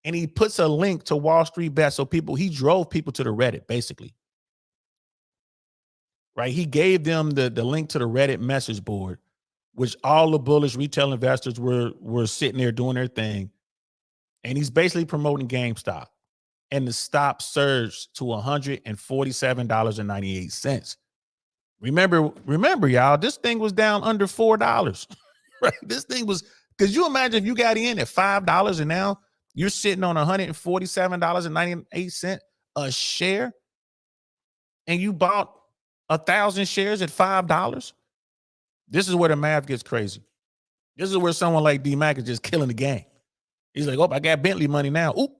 and he puts a link to Wall Street Bets. So he drove people to the Reddit basically. Right? He gave them the link to the Reddit message board, which all the bullish retail investors were sitting there doing their thing. And he's basically promoting GameStop. And the stock surged to $147.98. Remember, y'all, this thing was down under $4. Right? This thing was, because you imagine if you got in at $5 and now you're sitting on $147.98 a share, and you bought 1,000 shares at $5. This is where the math gets crazy. This is where someone like D-Mac is just killing the game. He's like, oh, I got Bentley money now. Oop,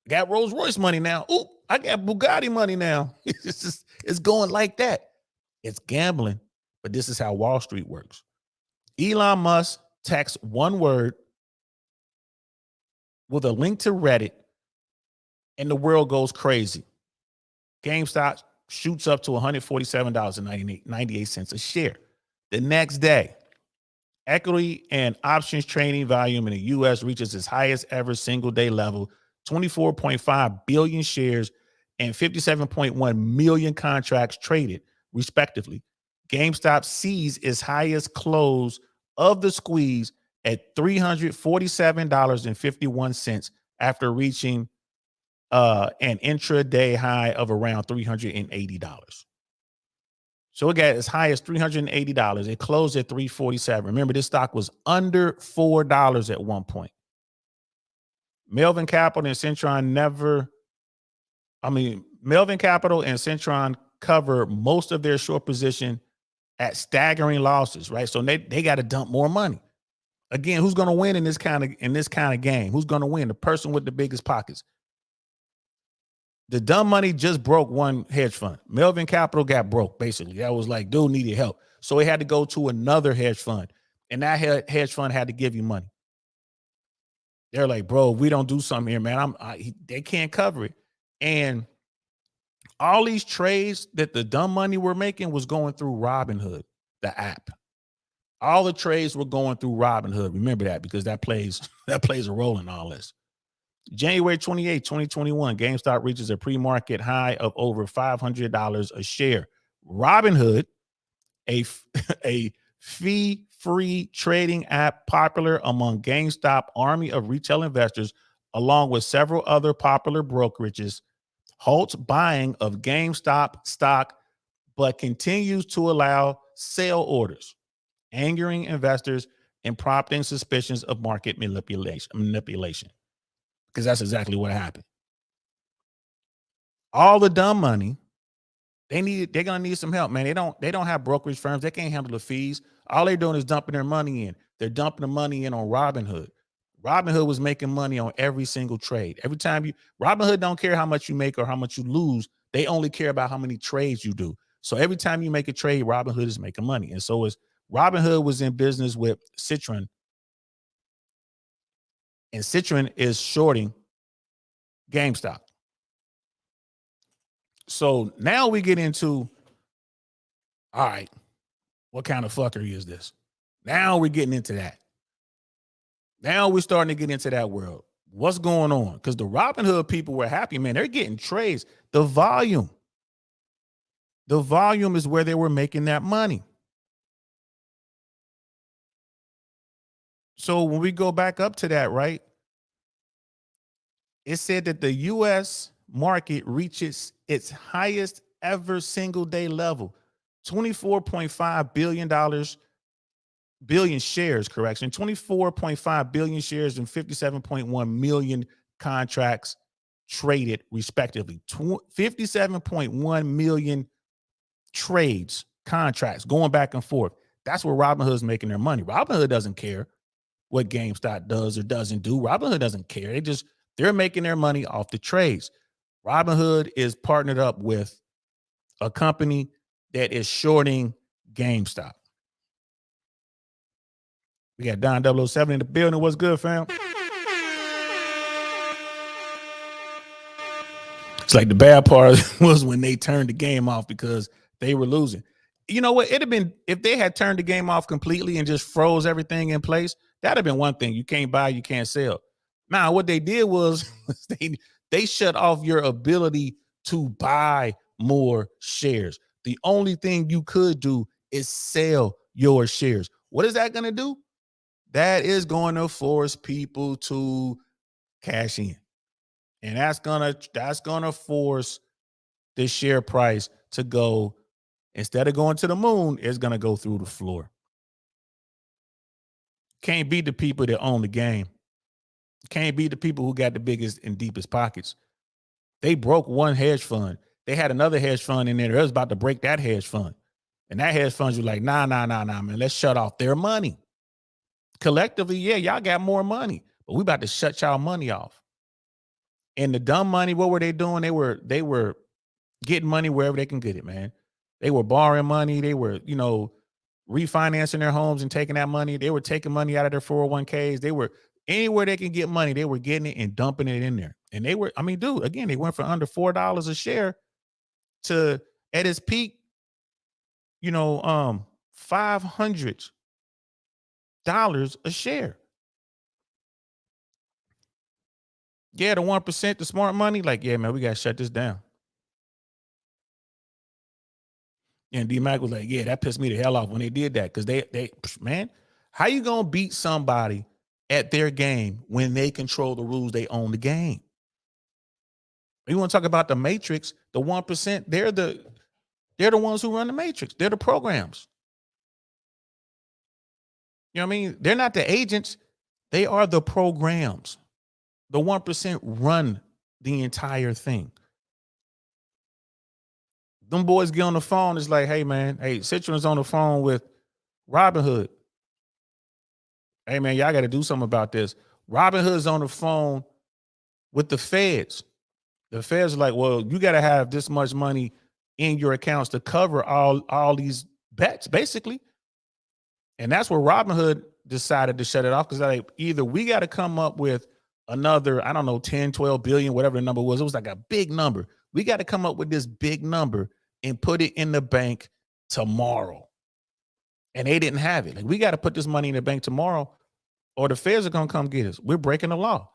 I got Rolls Royce money now. Oop, I got Bugatti money now. It's going like that. It's gambling, but this is how Wall Street works. Elon Musk texts one word with a link to Reddit, and the world goes crazy. GameStop shoots up to $147.98 a share. The next day, equity and options trading volume in the U.S. reaches its highest ever single day level, 24.5 billion shares and 57.1 million contracts traded, respectively. GameStop sees its highest close of the squeeze at $347.51 after reaching an intraday high of around $380. So it got as high as $380. It closed at $347. Remember, this stock was under $4 at one point. Melvin Capital and Cintron cover most of their short position at staggering losses, right? So they got to dump more money. Again, who's going to win in this kind of game? Who's going to win? The person with the biggest pockets. The dumb money just broke one hedge fund. Melvin Capital got broke, basically. That was like, dude needed help. So he had to go to another hedge fund. And that hedge fund had to give you money. They're like, bro, we don't do something here, man. They can't cover it. And all these trades that the dumb money were making was going through Robinhood, the app. All the trades were going through Robinhood. Remember that, because that plays a role in all this. January 28, 2021, GameStop reaches a pre-market high of over $500 a share. Robinhood, a fee-free trading app popular among GameStop army of retail investors, along with several other popular brokerages, halts buying of GameStop stock, but continues to allow sale orders, angering investors and prompting suspicions of market manipulation. Because that's exactly what happened. All the dumb money, they're gonna need some help, man. They don't have brokerage firms. They can't handle the fees. All they're doing is dumping their money in. They're dumping the money in on Robinhood. Robinhood was making money on every single trade. Every time Robinhood don't care how much you make or how much you lose. They only care about how many trades you do. So every time you make a trade, Robinhood is making money. And so Robinhood was in business with Citron, and Citron is shorting GameStop. So now we get into, all right, what kind of fuckery is this? Now we're getting into that. Now we're starting to get into that world. What's going on? Because the Robinhood people were happy, man. They're getting trades. The volume is where they were making that money. So when we go back up to that, right, it said that the U.S. market reaches its highest ever single day level, $24.5 billion shares, correction, 24.5 billion shares and 57.1 million contracts traded respectively. 57.1 million trades, contracts going back and forth. That's where Robinhood's making their money. Robinhood doesn't care what GameStop does or doesn't do. Robinhood doesn't care. They're making their money off the trades. Robinhood is partnered up with a company that is shorting GameStop. We got Don 007 in the building. What's good, fam? It's like the bad part was when they turned the game off because they were losing. You know what? It'd have been, if they had turned the game off completely and just froze everything in place, that'd have been one thing. You can't buy, you can't sell. Now, what they did was they shut off your ability to buy more shares. The only thing you could do is sell your shares. What is that going to do? That is going to force people to cash in. And that's gonna force the share price to go, instead of going to the moon, it's gonna go through the floor. Can't beat the people that own the game. Can't beat the people who got the biggest and deepest pockets. They broke one hedge fund. They had another hedge fund in there that was about to break that hedge fund. And that hedge funds were like, nah, man, let's shut off their money. Collectively, yeah, y'all got more money, but we about to shut y'all money off. And the dumb money, what were they doing? They were getting money wherever they can get it, man. They were borrowing money. They were, refinancing their homes and taking that money. They were taking money out of their 401ks. They were anywhere they can get money. They were getting it and dumping it in there. And they were, again, they went from under $4 a share to, at its peak, $500 a share. Yeah, the 1%, the smart money, like, yeah, man, we got to shut this down. And D-Mac was like, yeah, that pissed me the hell off when they did that. Because man, how you going to beat somebody at their game when they control the rules, they own the game? You want to talk about the Matrix, the 1%, they're the ones who run the Matrix. They're the programs. You know what I mean? They're not the agents. They are the programs. The 1% run the entire thing. Them boys get on the phone. It's like, hey, man, Citron's on the phone with Robinhood. Hey, man, y'all got to do something about this. Robinhood's on the phone with the feds. The feds are like, well, you got to have this much money in your accounts to cover all these bets, basically. And that's where Robinhood decided to shut it off, because like, either we got to come up with another, 10, 12 billion, whatever the number was. It was like a big number. We got to come up with this big number and put it in the bank tomorrow. And they didn't have it. Like, we got to put this money in the bank tomorrow, or the feds are going to come get us. We're breaking the law.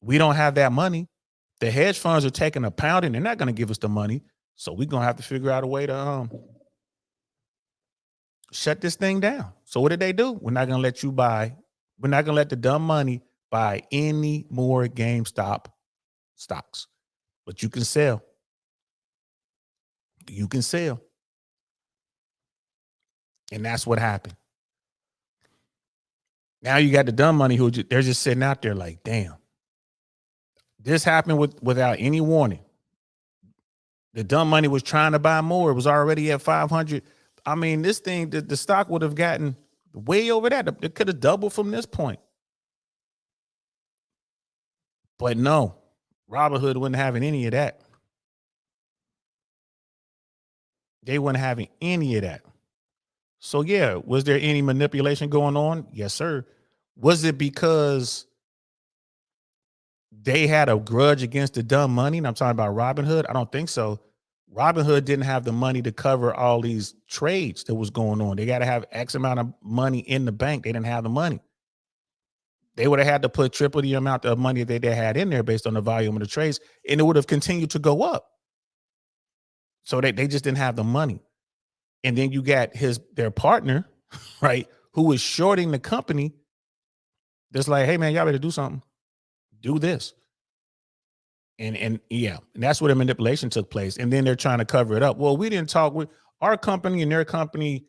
We don't have that money. The hedge funds are taking a pound and they're not going to give us the money. So we're going to have to figure out a way to shut this thing down. So what did they do? We're not going to let you buy. We're not going to let the dumb money buy any more GameStop stocks. But you can sell. You can sell. And that's what happened. Now you got the dumb money they're just sitting out there like, damn. This happened without any warning. The dumb money was trying to buy more. It was already at 500. This thing, the stock would have gotten way over that. It could have doubled from this point. But no, Robinhood wasn't having any of that. They weren't having any of that. So yeah, was there any manipulation going on? Yes, sir. Was it because they had a grudge against the dumb money? And I'm talking about Robinhood. I don't think so. Robinhood didn't have the money to cover all these trades that was going on. They got to have X amount of money in the bank. They didn't have the money. They would have had to put triple the amount of money that they had in there based on the volume of the trades, and it would have continued to go up. So they just didn't have the money. And then you got their partner, right, who is shorting the company. That's like, hey, man, y'all better do something. Do this. And yeah, and that's where the manipulation took place. And then they're trying to cover it up. Well, we didn't talk with Our company and their company,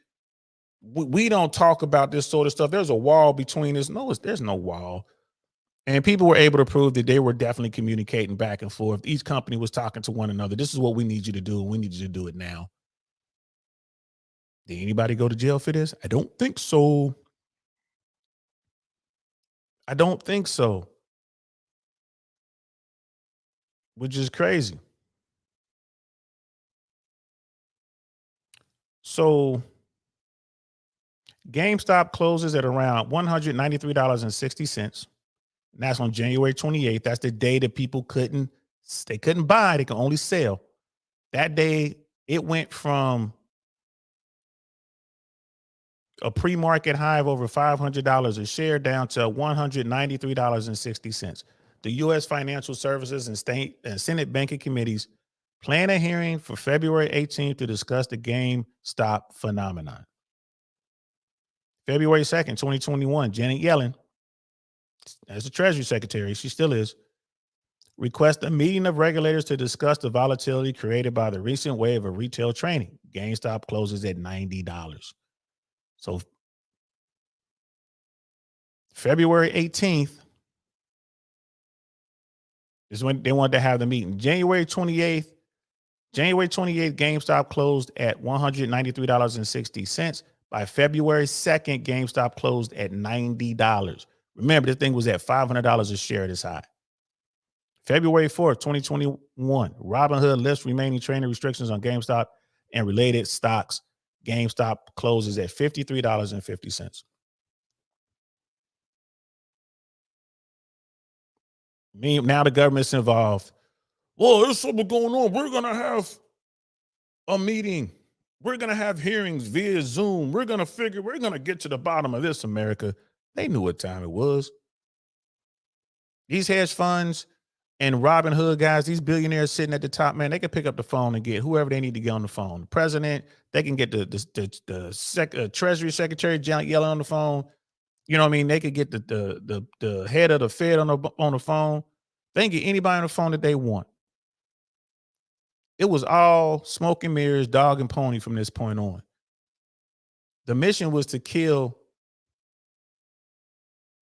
we don't talk about this sort of stuff. There's a wall between us. No, there's no wall. And people were able to prove that they were definitely communicating back and forth. Each company was talking to one another. This is what we need you to do. We need you to do it now. Did anybody go to jail for this? I don't think so. I don't think so. Which is crazy. So GameStop closes at around $193.60. And that's on January 28th. That's the day that people couldn't buy, they can only sell. That day, it went from a pre-market high of over $500 a share down to $193.60. The U.S. Financial Services and State and Senate banking committees plan a hearing for February 18th to discuss the GameStop phenomenon. February 2nd, 2021, Janet Yellen, as the Treasury Secretary, she still is, request a meeting of regulators to discuss the volatility created by the recent wave of retail trading. GameStop closes at $90. So February 18th is when they wanted to have the meeting. January 28th, GameStop closed at $193.60. By February 2nd, GameStop closed at $90. Remember, this thing was at $500 a share this high. February 4th, 2021, Robinhood lifts remaining trading restrictions on GameStop and related stocks. GameStop closes at $53.50. Now the government's involved. Well, there's something going on. We're going to have a meeting. We're going to have hearings via Zoom. We're going to get to the bottom of this, America. They knew what time it was. These hedge funds and Robinhood guys, these billionaires sitting at the top, man, they can pick up the phone and get whoever they need to get on the phone. The president, they can get the Treasury Secretary Janet Yellen on the phone. You know what I mean? They could get the head of the Fed on the phone. They can get anybody on the phone that they want. It was all smoke and mirrors, dog and pony from this point on. The mission was to kill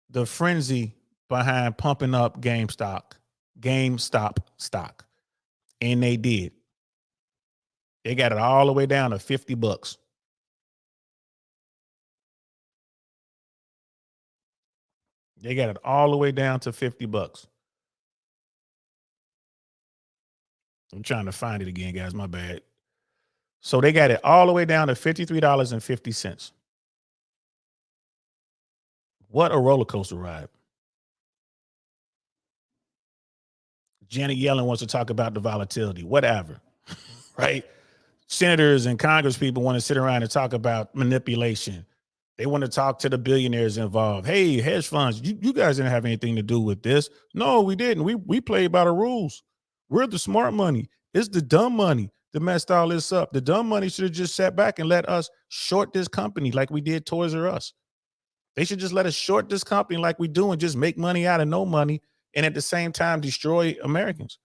the frenzy behind pumping up GameStop stock. And they did. They got it all the way down to $50. They got it all the way down to $50. I'm trying to find it again, guys. My bad. So they got it all the way down to $53.50. What a roller coaster ride. Janet Yellen wants to talk about the volatility, whatever, right? Senators and Congress people want to sit around and talk about manipulation. They want to talk to the billionaires involved. Hey, hedge funds, you guys didn't have anything to do with this. No, we didn't. We played by the rules. We're the smart money. It's the dumb money that messed all this up. The dumb money should have just sat back and let us short this company like we did Toys R Us. They should just let us short this company like we do and just make money out of no money and at the same time destroy Americans.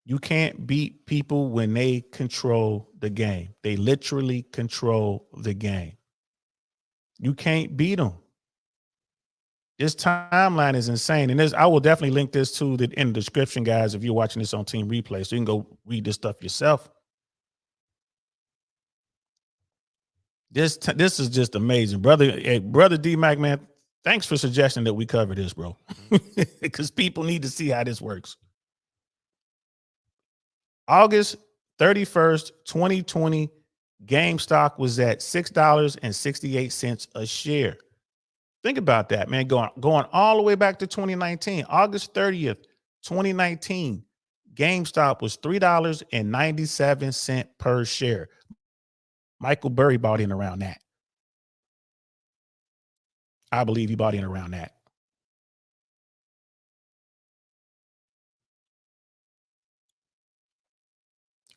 You can't beat people when they control the game. They literally control the game. You can't beat them. This timeline is insane. And I will definitely link this to in the description, guys, if you're watching this on Team Replay, so you can go read this stuff yourself. This is just amazing. Brother D-Mac, man, thanks for suggesting that we cover this, bro. Because people need to see how this works. August 31st, 2020, GameStop was at $6.68 a share. Think about that, man. Going all the way back to 2019, August 30th, 2019, GameStop was $3.97 per share. Michael Burry bought in around that. I believe he bought in around that.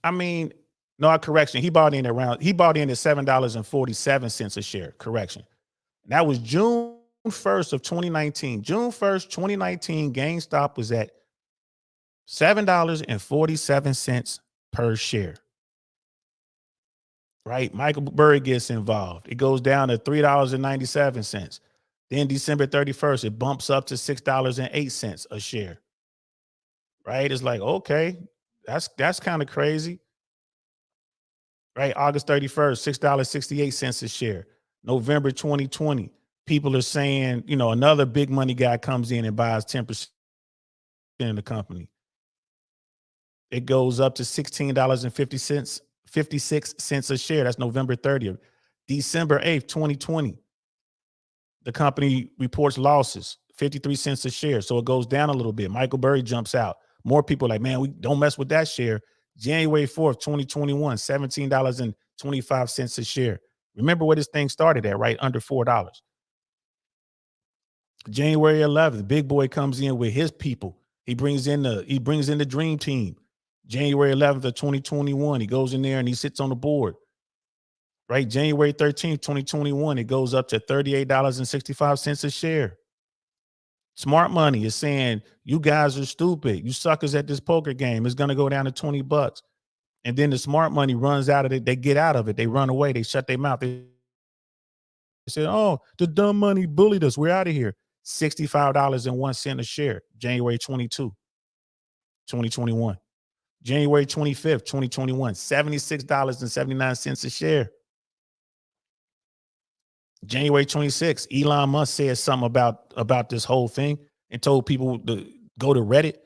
I mean, no, correction. He bought in at $7.47 a share. Correction. That was June 1st of 2019. June 1st, 2019, GameStop was at $7.47 per share. Right? Michael Burry gets involved. It goes down to $3.97. Then December 31st, it bumps up to $6.08 a share. Right? It's like, okay, that's kind of crazy. Right? August 31st, $6.68 a share. November 2020, people are saying, another big money guy comes in and buys 10% in the company. It goes up to $16.56 a share. That's November 30th. December 8th, 2020, the company reports losses, 53 cents a share. So it goes down a little bit. Michael Burry jumps out. More people are like, man, we don't mess with that share. January 4th, 2021, $17.25 a share. Remember where this thing started at, right? Under $4. January 11th, Big Boy comes in with his people. He brings in the dream team. January 11th of 2021, he goes in there and he sits on the board. Right? January 13th, 2021, it goes up to $38.65 a share. Smart Money is saying, you guys are stupid. You suckers at this poker game. It's going to go down to $20. And then the Smart Money runs out of it. They get out of it. They run away. They shut their mouth. They said, oh, the dumb money bullied us. We're out of here. $65.01 a share. January 22, 2021. January 25th, 2021, $76.79 a share. January 26th, Elon Musk said something about this whole thing and told people to go to Reddit.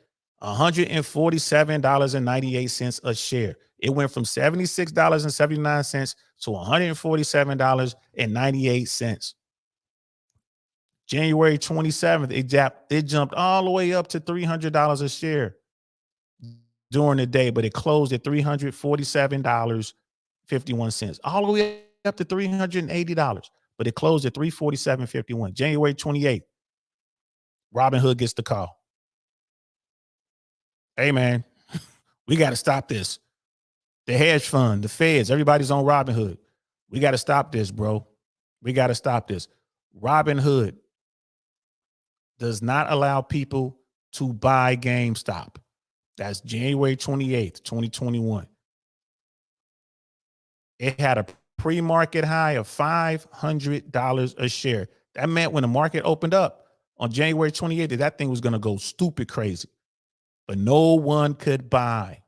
$147.98 a share. It went from $76.79 to $147.98. January 27th, it jumped all the way up to $300 a share during the day, but it closed at $347.51, all the way up to $380, but it closed at $347.51. January 28th, Robinhood gets the call. Hey, man, we got to stop this. The hedge fund, the feds, everybody's on Robinhood. We got to stop this, bro. We got to stop this. Robinhood does not allow people to buy GameStop. That's January 28th, 2021. It had a pre-market high of $500 a share. That meant when the market opened up on January 28th, that thing was going to go stupid crazy. But no one could buy.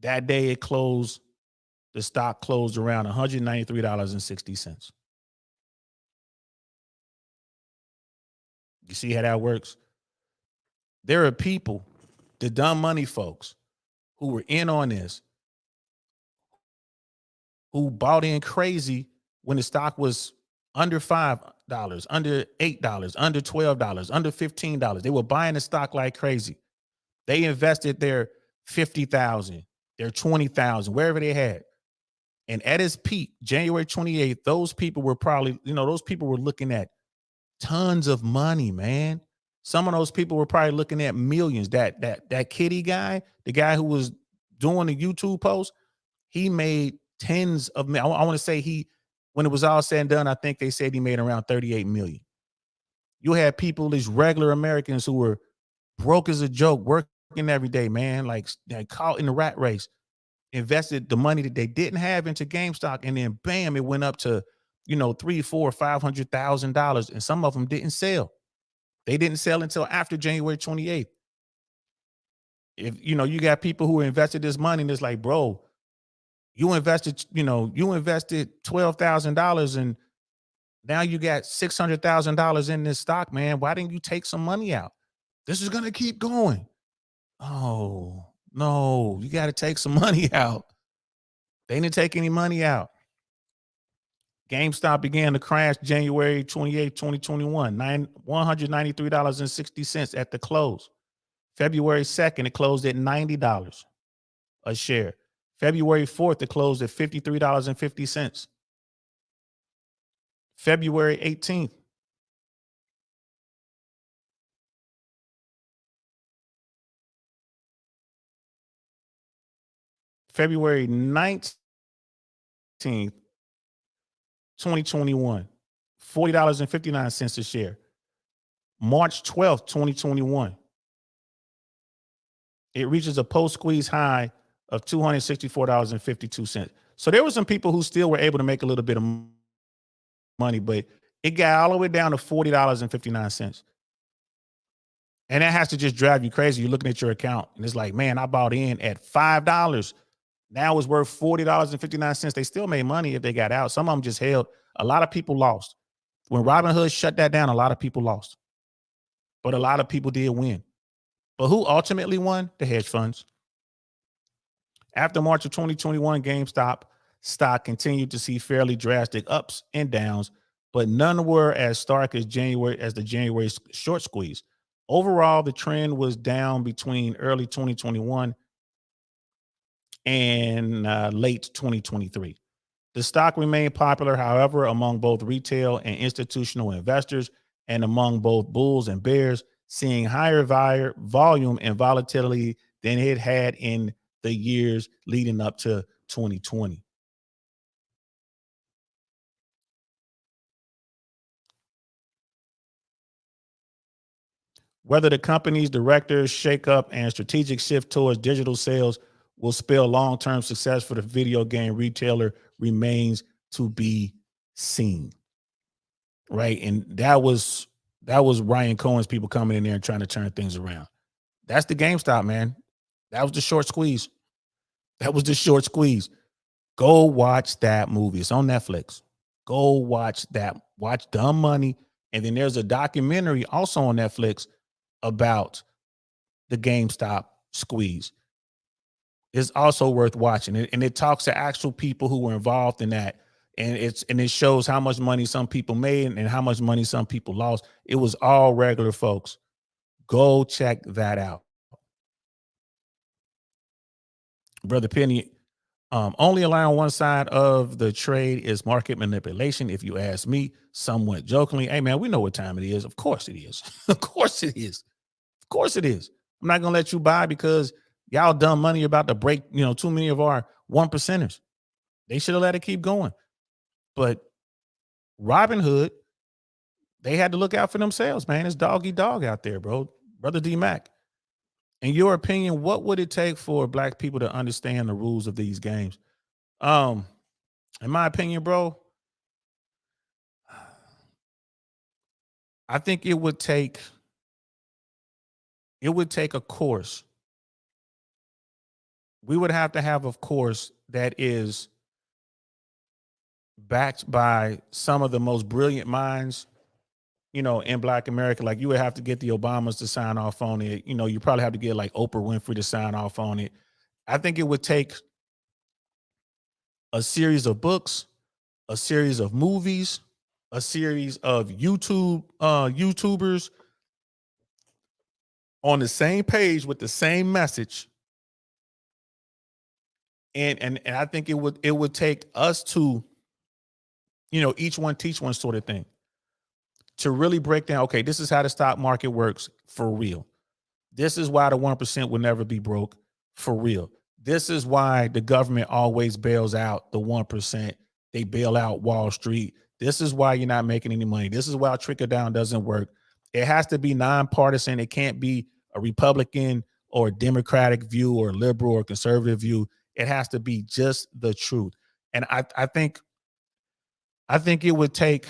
That day it closed, the stock closed around $193.60. You see how that works? There are people, the dumb money folks, who were in on this, who bought in crazy when the stock was under $5, under $8, under $12, under $15. They were buying the stock like crazy. They invested their $50,000, their $20,000, wherever they had. And at its peak, January 28th, those people were probably, those people were looking at tons of money, man. Some of those people were probably looking at millions. That Kitty guy, the guy who was doing the YouTube post, he made tens of millions. I want to say when it was all said and done, I think they said he made around 38 million. You had people, these regular Americans who were broke as a joke, working every day, man, like caught in the rat race, invested the money that they didn't have into GameStop, and then bam, it went up to, $300,000, $400,000, $500,000, and some of them didn't sell. They didn't sell until after January 28th. If you got people who invested this money and it's like, bro, you invested $12,000 and now you got $600,000 in this stock, man. Why didn't you take some money out? This is gonna keep going. Oh no, you got to take some money out. They didn't take any money out. GameStop began to crash January 28, 2021, $193.60 at the close. February 2nd, it closed at $90 a share. February 4th, it closed at $53.50. February 18th, February 19th, 2021, $40.59 a share. March 12th, 2021, it reaches a post-squeeze high of $264.52. So there were some people who still were able to make a little bit of money, but it got all the way down to $40.59. And that has to just drive you crazy. You're looking at your account and it's like, man, I bought in at $5. Now it's worth $40.59. They still made money if they got out. Some of them just held. A lot of people lost. When Robinhood shut that down, a lot of people lost. But a lot of people did win. But who ultimately won? The hedge funds. After March of 2021, GameStop stock continued to see fairly drastic ups and downs, but none were as stark as the January short squeeze. Overall, the trend was down between early 2021 and late 2023. The stock remained popular, however, among both retail and institutional investors and among both bulls and bears, seeing higher volume and volatility than it had in the years leading up to 2020. Whether the company's directors shakeup and strategic shift towards digital sales will spell long-term success for the video game retailer remains to be seen. Right. And that was Ryan Cohen's people coming in there and trying to turn things around. That's the GameStop, man. That was the short squeeze. That was the short squeeze. Go watch that movie. It's on Netflix. Go watch that. Watch Dumb Money. And then there's a documentary also on Netflix about the GameStop squeeze. It's also worth watching. And it talks to actual people who were involved in that. And it shows how much money some people made and how much money some people lost. It was all regular folks. Go check that out. Brother Penny, only allowing one side of the trade is market manipulation. If you ask me, somewhat jokingly, hey man, we know what time it is. Of course it is. Of course it is. Of course it is. I'm not gonna let you buy because y'all dumb money about to break, too many of our 1%ers. They should have let it keep going. But Robinhood, they had to look out for themselves, man. It's dog eat dog out there, bro. Brother D-Mac. In your opinion, what would it take for black people to understand the rules of these games? In my opinion, bro, I think it would take a course. We would have to have a course that is backed by some of the most brilliant minds, in Black America. Like you would have to get the Obamas to sign off on it. You probably have to get like Oprah Winfrey to sign off on it. I think it would take a series of books, a series of movies, a series of YouTubers on the same page with the same message. And I think it would take us to, each one teach one sort of thing to really break down, okay, this is how the stock market works for real. This is why the 1% will never be broke for real. This is why the government always bails out the 1%. They bail out Wall Street. This is why you're not making any money. This is why trickle down doesn't work. It has to be nonpartisan. It can't be a Republican or a Democratic view or a liberal or conservative view. It has to be just the truth. And I think it would take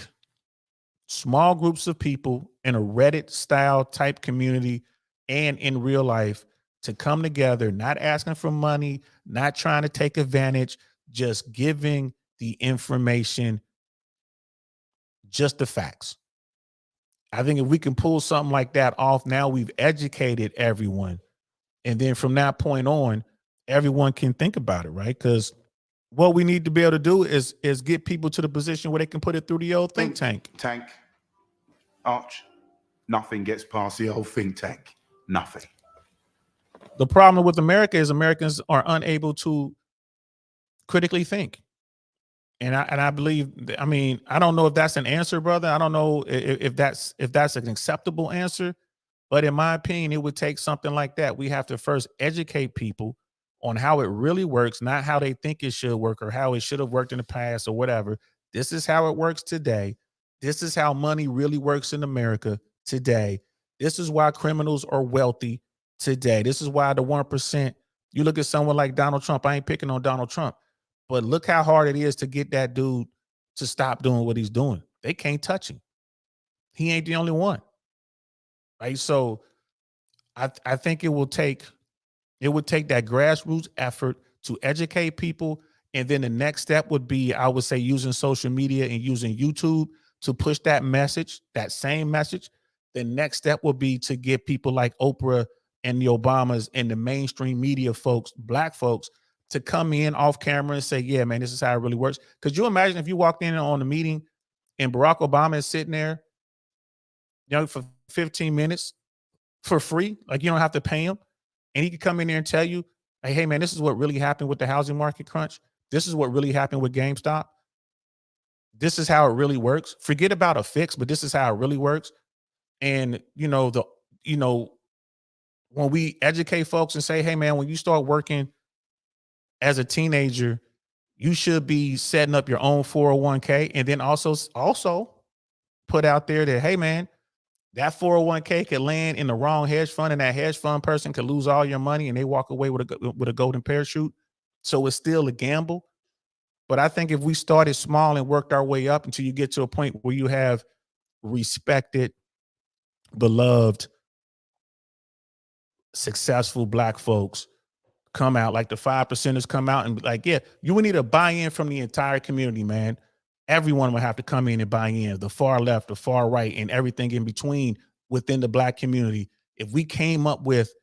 small groups of people in a Reddit style type community and in real life to come together, not asking for money, not trying to take advantage, just giving the information, just the facts. I think if we can pull something like that off, now we've educated everyone. And then from that point on, everyone can think about it, right? Because what we need to be able to do is get people to the position where they can put it through the old think tank. Arch, nothing gets past the old think tank. Nothing. The problem with America is Americans are unable to critically think. And I believe, I don't know if that's an answer, brother. I don't know if that's an acceptable answer. But in my opinion, it would take something like that. We have to first educate people on how it really works, not how they think it should work or how it should have worked in the past or whatever. This is how it works today. This is how money really works in America today. This is why criminals are wealthy. today. This is why the 1%, you look at someone like Donald Trump. I ain't picking on Donald Trump, but look how hard it is to get that dude to stop doing what he's doing. They can't touch him. He ain't the only one. Right. So I think it would take that grassroots effort to educate people. And then the next step would be, I would say, using social media and using YouTube to push that message, that same message. The next step would be to get people like Oprah and the Obamas and the mainstream media folks, black folks, to come in off camera and say, yeah, man, this is how it really works. Could you imagine if you walked in on a meeting and Barack Obama is sitting there, for 15 minutes for free? Like, you don't have to pay him. And he could come in there and tell you, hey, man, this is what really happened with the housing market crunch. This is what really happened with GameStop. This is how it really works. Forget about a fix, but this is how it really works. And, when we educate folks and say, hey, man, when you start working as a teenager, you should be setting up your own 401k. And then also put out there that, hey, man, that 401k could land in the wrong hedge fund, and that hedge fund person could lose all your money and they walk away with a golden parachute. So it's still a gamble. But I think if we started small and worked our way up until you get to a point where you have respected, beloved, successful black folks come out, like the 5%ers come out and be like, yeah, you would need a buy-in from the entire community, man. Everyone would have to come in and buy in, the far left, the far right, and everything in between within the black community. If we came up with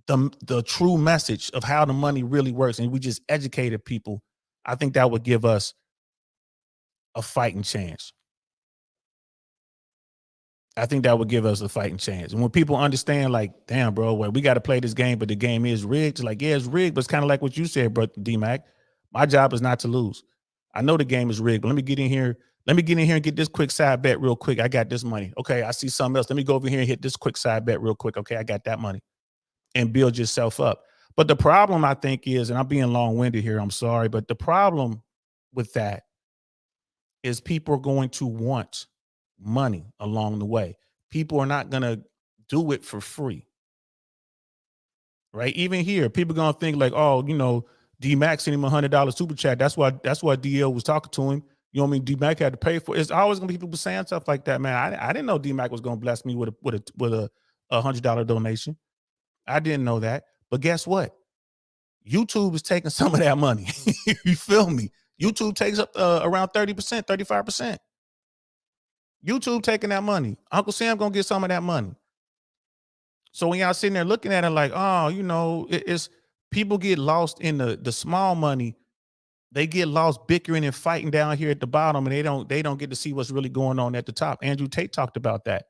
the true message of how the money really works and we just educated people, I think that would give us a fighting chance. I think that would give us a fighting chance. And when people understand, like, damn, bro, well, we got to play this game, but the game is rigged. It's like, yeah, it's rigged, but it's kind of like what you said, bro, D-Mac. My job is not to lose. I know the game is rigged, but let me get in here. Let me get in here and get this quick side bet real quick. I got this money. Okay, I see something else. Let me go over here and hit this quick side bet real quick. Okay, I got that money. And build yourself up. But the problem, I think, is, and I'm being long-winded here, I'm sorry, but the problem with that is people are going to want money along the way. People are not going to do it for free. Right? Even here, people going to think like, oh, D-Mac sent him $100 super chat. That's why DL was talking to him. You know what I mean? D-Mac had to pay for it. It's always going to be people saying stuff like that, man. I didn't know D-Mac was going to bless me with a $100 donation. I didn't know that. But guess what? YouTube is taking some of that money. You feel me? YouTube takes up around 30%, 35%. YouTube taking that money. Uncle Sam going to get some of that money. So when y'all sitting there looking at it like, oh, it's people get lost in the small money. They get lost bickering and fighting down here at the bottom, and they don't get to see what's really going on at the top. Andrew Tate talked about that.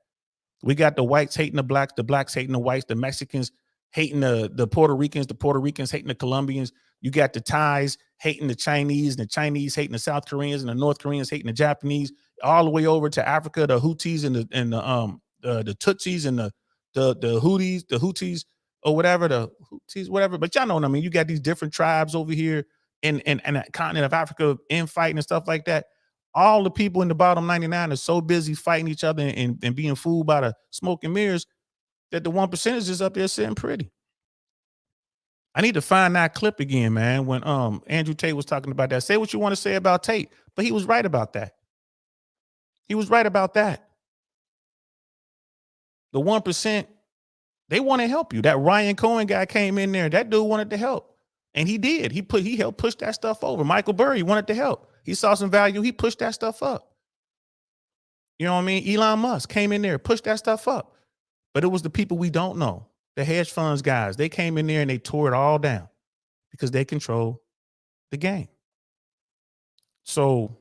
We got the whites hating the blacks hating the whites, the Mexicans hating the Puerto Ricans hating the Colombians. You got the Thais hating the Chinese, and the Chinese hating the South Koreans, and the North Koreans hating the Japanese, all the way over to Africa, the Houthis and the Tutsis and the Houthis or whatever, the Houthis, whatever. But y'all know what I mean. You got these different tribes over here in the continent of Africa infighting and stuff like that. All the people in the bottom 99 are so busy fighting each other and being fooled by the smoke and mirrors that the 1% is just up there sitting pretty. I need to find that clip again, man, when Andrew Tate was talking about that. Say what you want to say about Tate, but he was right about that. He was right about that. The 1%, they want to help you. That Ryan Cohen guy came in there. That dude wanted to help. And he did. He helped push that stuff over. Michael Burry wanted to help. He saw some value. He pushed that stuff up. You know what I mean? Elon Musk came in there, pushed that stuff up. But it was the people we don't know. The hedge funds guys, they came in there and they tore it all down because they control the game. So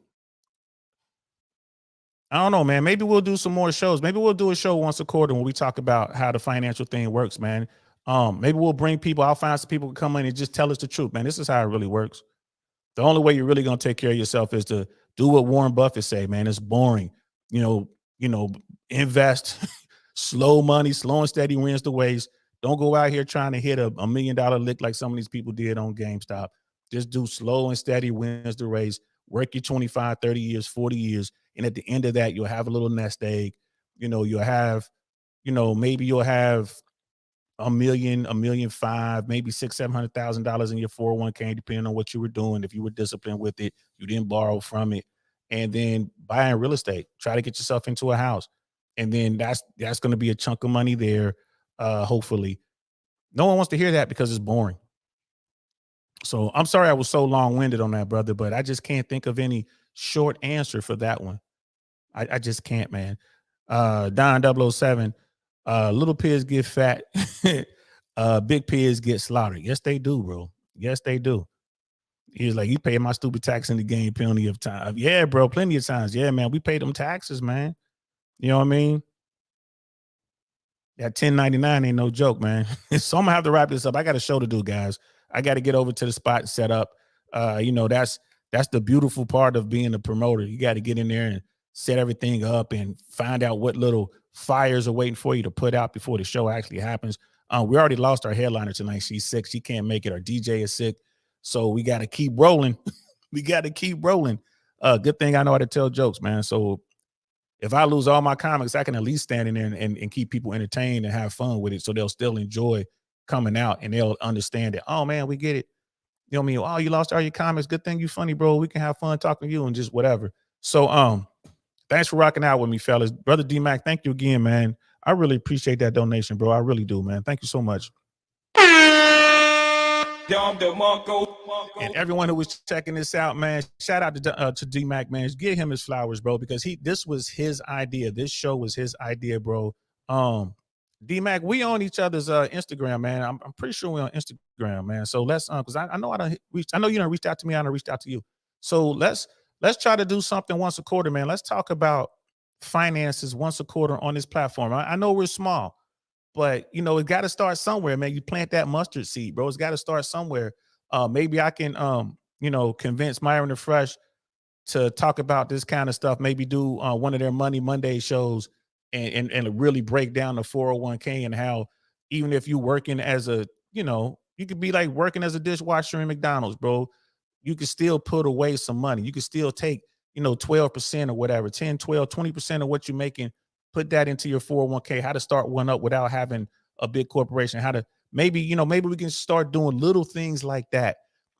I don't know, man. Maybe we'll do some more shows. Maybe we'll do a show once a quarter when we talk about how the financial thing works, man. Maybe we'll bring people. I'll find some people who come in and just tell us the truth, man. This is how it really works. The only way you're really going to take care of yourself is to do what Warren Buffett say, man. It's boring. Invest, slow money, slow and steady wins the race. Don't go out here trying to hit a $1 million lick like some of these people did on GameStop. Just do slow and steady wins the race. Work your 25, 30 years, 40 years. And at the end of that, you'll have a little nest egg. Maybe you'll have $1.5 million, maybe $600,000-700,000 in your 401k, depending on what you were doing. If you were disciplined with it, you didn't borrow from it, and then buying real estate. Try to get yourself into a house, and then that's going to be a chunk of money there. Hopefully, no one wants to hear that because it's boring. So I'm sorry I was so long-winded on that, brother, but I just can't think of any short answer for that one. I just can't, man. Don 007, little pigs get fat, big pigs get slaughtered. Yes, they do, bro. Yes, they do. He's like, you pay my stupid tax in the game plenty of time. Yeah, bro, plenty of times. Yeah, man, we pay them taxes, man. You know what I mean? That 1099 ain't no joke, man. So I'm gonna have to wrap this up. I got a show to do, guys. I got to get over to the spot and set up. That's the beautiful part of being a promoter. You got to get in there and set everything up and find out what little fires are waiting for you to put out before the show actually happens. We already lost our headliner tonight. She's sick. She can't make it. Our DJ is sick. So we got to keep rolling. We got to keep rolling. Good thing I know how to tell jokes, man. So if I lose all my comics, I can at least stand in there and keep people entertained and have fun with it, so they'll still enjoy coming out and they'll understand it. Oh, man, we get it. You know what I mean? Oh, you lost all your comics. Good thing you funny, bro. We can have fun talking to you and just whatever. So thanks for rocking out with me, fellas. Brother D-Mac, thank you again, man. I really appreciate that donation, bro. I really do, man. Thank you so much. And everyone who was checking this out, man, shout out to D-Mac, man. Give him his flowers, bro, because this was his idea. This show was his idea, bro. D-Mac, we on each other's Instagram, man. I'm pretty sure we're on Instagram, man. So let's because I know I know you done reached out to me, I done reached out to you. So let's try to do something once a quarter, man. Let's talk about finances once a quarter on this platform. I know we're small, but it got to start somewhere, man. You plant that mustard seed, bro. It's got to start somewhere. Maybe I can convince Myron the Fresh to talk about this kind of stuff. Maybe do one of their Money Monday shows and really break down the 401k and how even if you're working as you could be like working as a dishwasher in McDonald's, bro. You can still put away some money. You can still take 12% or whatever, 10, 12, 20% of what you're making, put that into your 401k, how to start one up without having a big corporation, how to maybe we can start doing little things like that,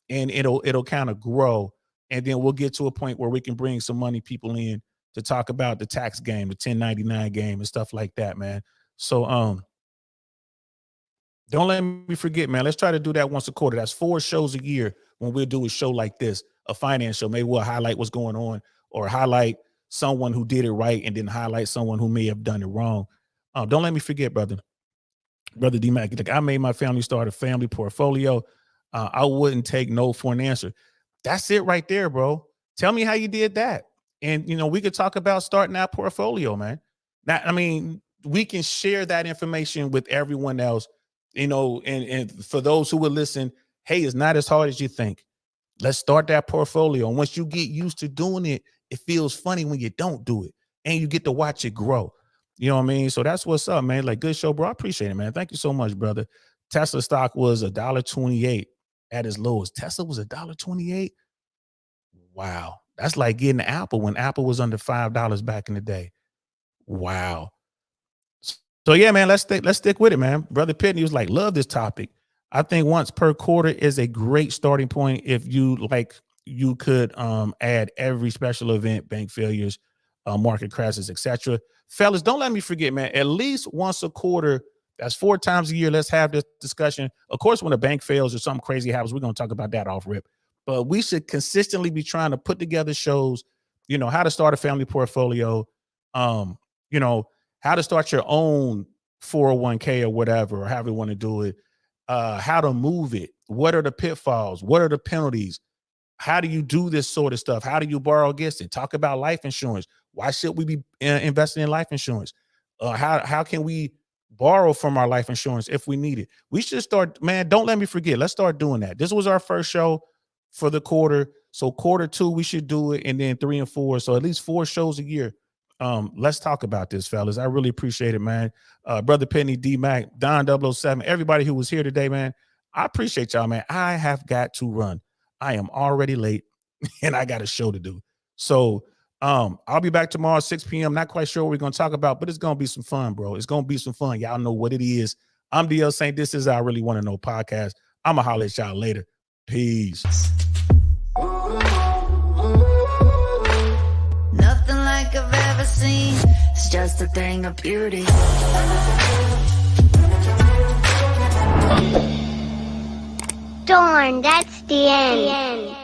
and it'll kind of grow. And then we'll get to a point where we can bring some money people in to talk about the tax game, the 1099 game and stuff like that, man. So don't let me forget, man. Let's try to do that once a quarter. That's 4 shows a year when we'll do a show like this, a finance show. Maybe we'll highlight what's going on or highlight someone who did it right and then highlight someone who may have done it wrong. Don't let me forget, brother D-Mac. Like, I made my family start a family portfolio. I wouldn't take no for an answer. That's it right there, bro. Tell me how you did that. And, we could talk about starting that portfolio, man. Now, I mean, we can share that information with everyone else, and for those who would listen, hey, it's not as hard as you think. Let's start that portfolio. And once you get used to doing it, it feels funny when you don't do it and you get to watch it grow. You know what I mean? So that's what's up, man. Like, good show, bro. I appreciate it, man. Thank you so much, brother. Tesla stock was $1.28 at its lowest. Tesla was $1.28. Wow. That's like getting Apple when Apple was under $5 back in the day. Wow. So yeah, man, let's stick with it, man. Brother Pitney was like, love this topic. I think once per quarter is a great starting point. If you could add every special event, bank failures, market crashes, etc. Fellas, don't let me forget, man. At least once a quarter, that's 4 times a year. Let's have this discussion. Of course, when a bank fails or something crazy happens, we're going to talk about that off rip. But we should consistently be trying to put together shows, how to start a family portfolio, how to start your own 401k or whatever, or however you want to do it, how to move it. What are the pitfalls? What are the penalties? How do you do this sort of stuff? How do you borrow against it? Talk about life insurance. Why should we be investing in life insurance? How can we borrow from our life insurance if we need it? We should start, man, don't let me forget. Let's start doing that. This was our first show for the quarter. So quarter 2, we should do it. And then 3 and 4. So at least 4 shows a year. Let's talk about this, fellas. I really appreciate it, man. Brother Penny, D-Mac, Don 007, everybody who was here today, man. I appreciate y'all, man. I have got to run. I am already late and I got a show to do. So I'll be back tomorrow, 6 p.m. Not quite sure what we're going to talk about, but it's going to be some fun, bro. It's going to be some fun. Y'all know what it is. I'm DL Saint. This is I Really Want to Know podcast. I'm going to holler at y'all later. Peace. Nothing like I've ever seen. It's just a thing of beauty. Darn, that's the end.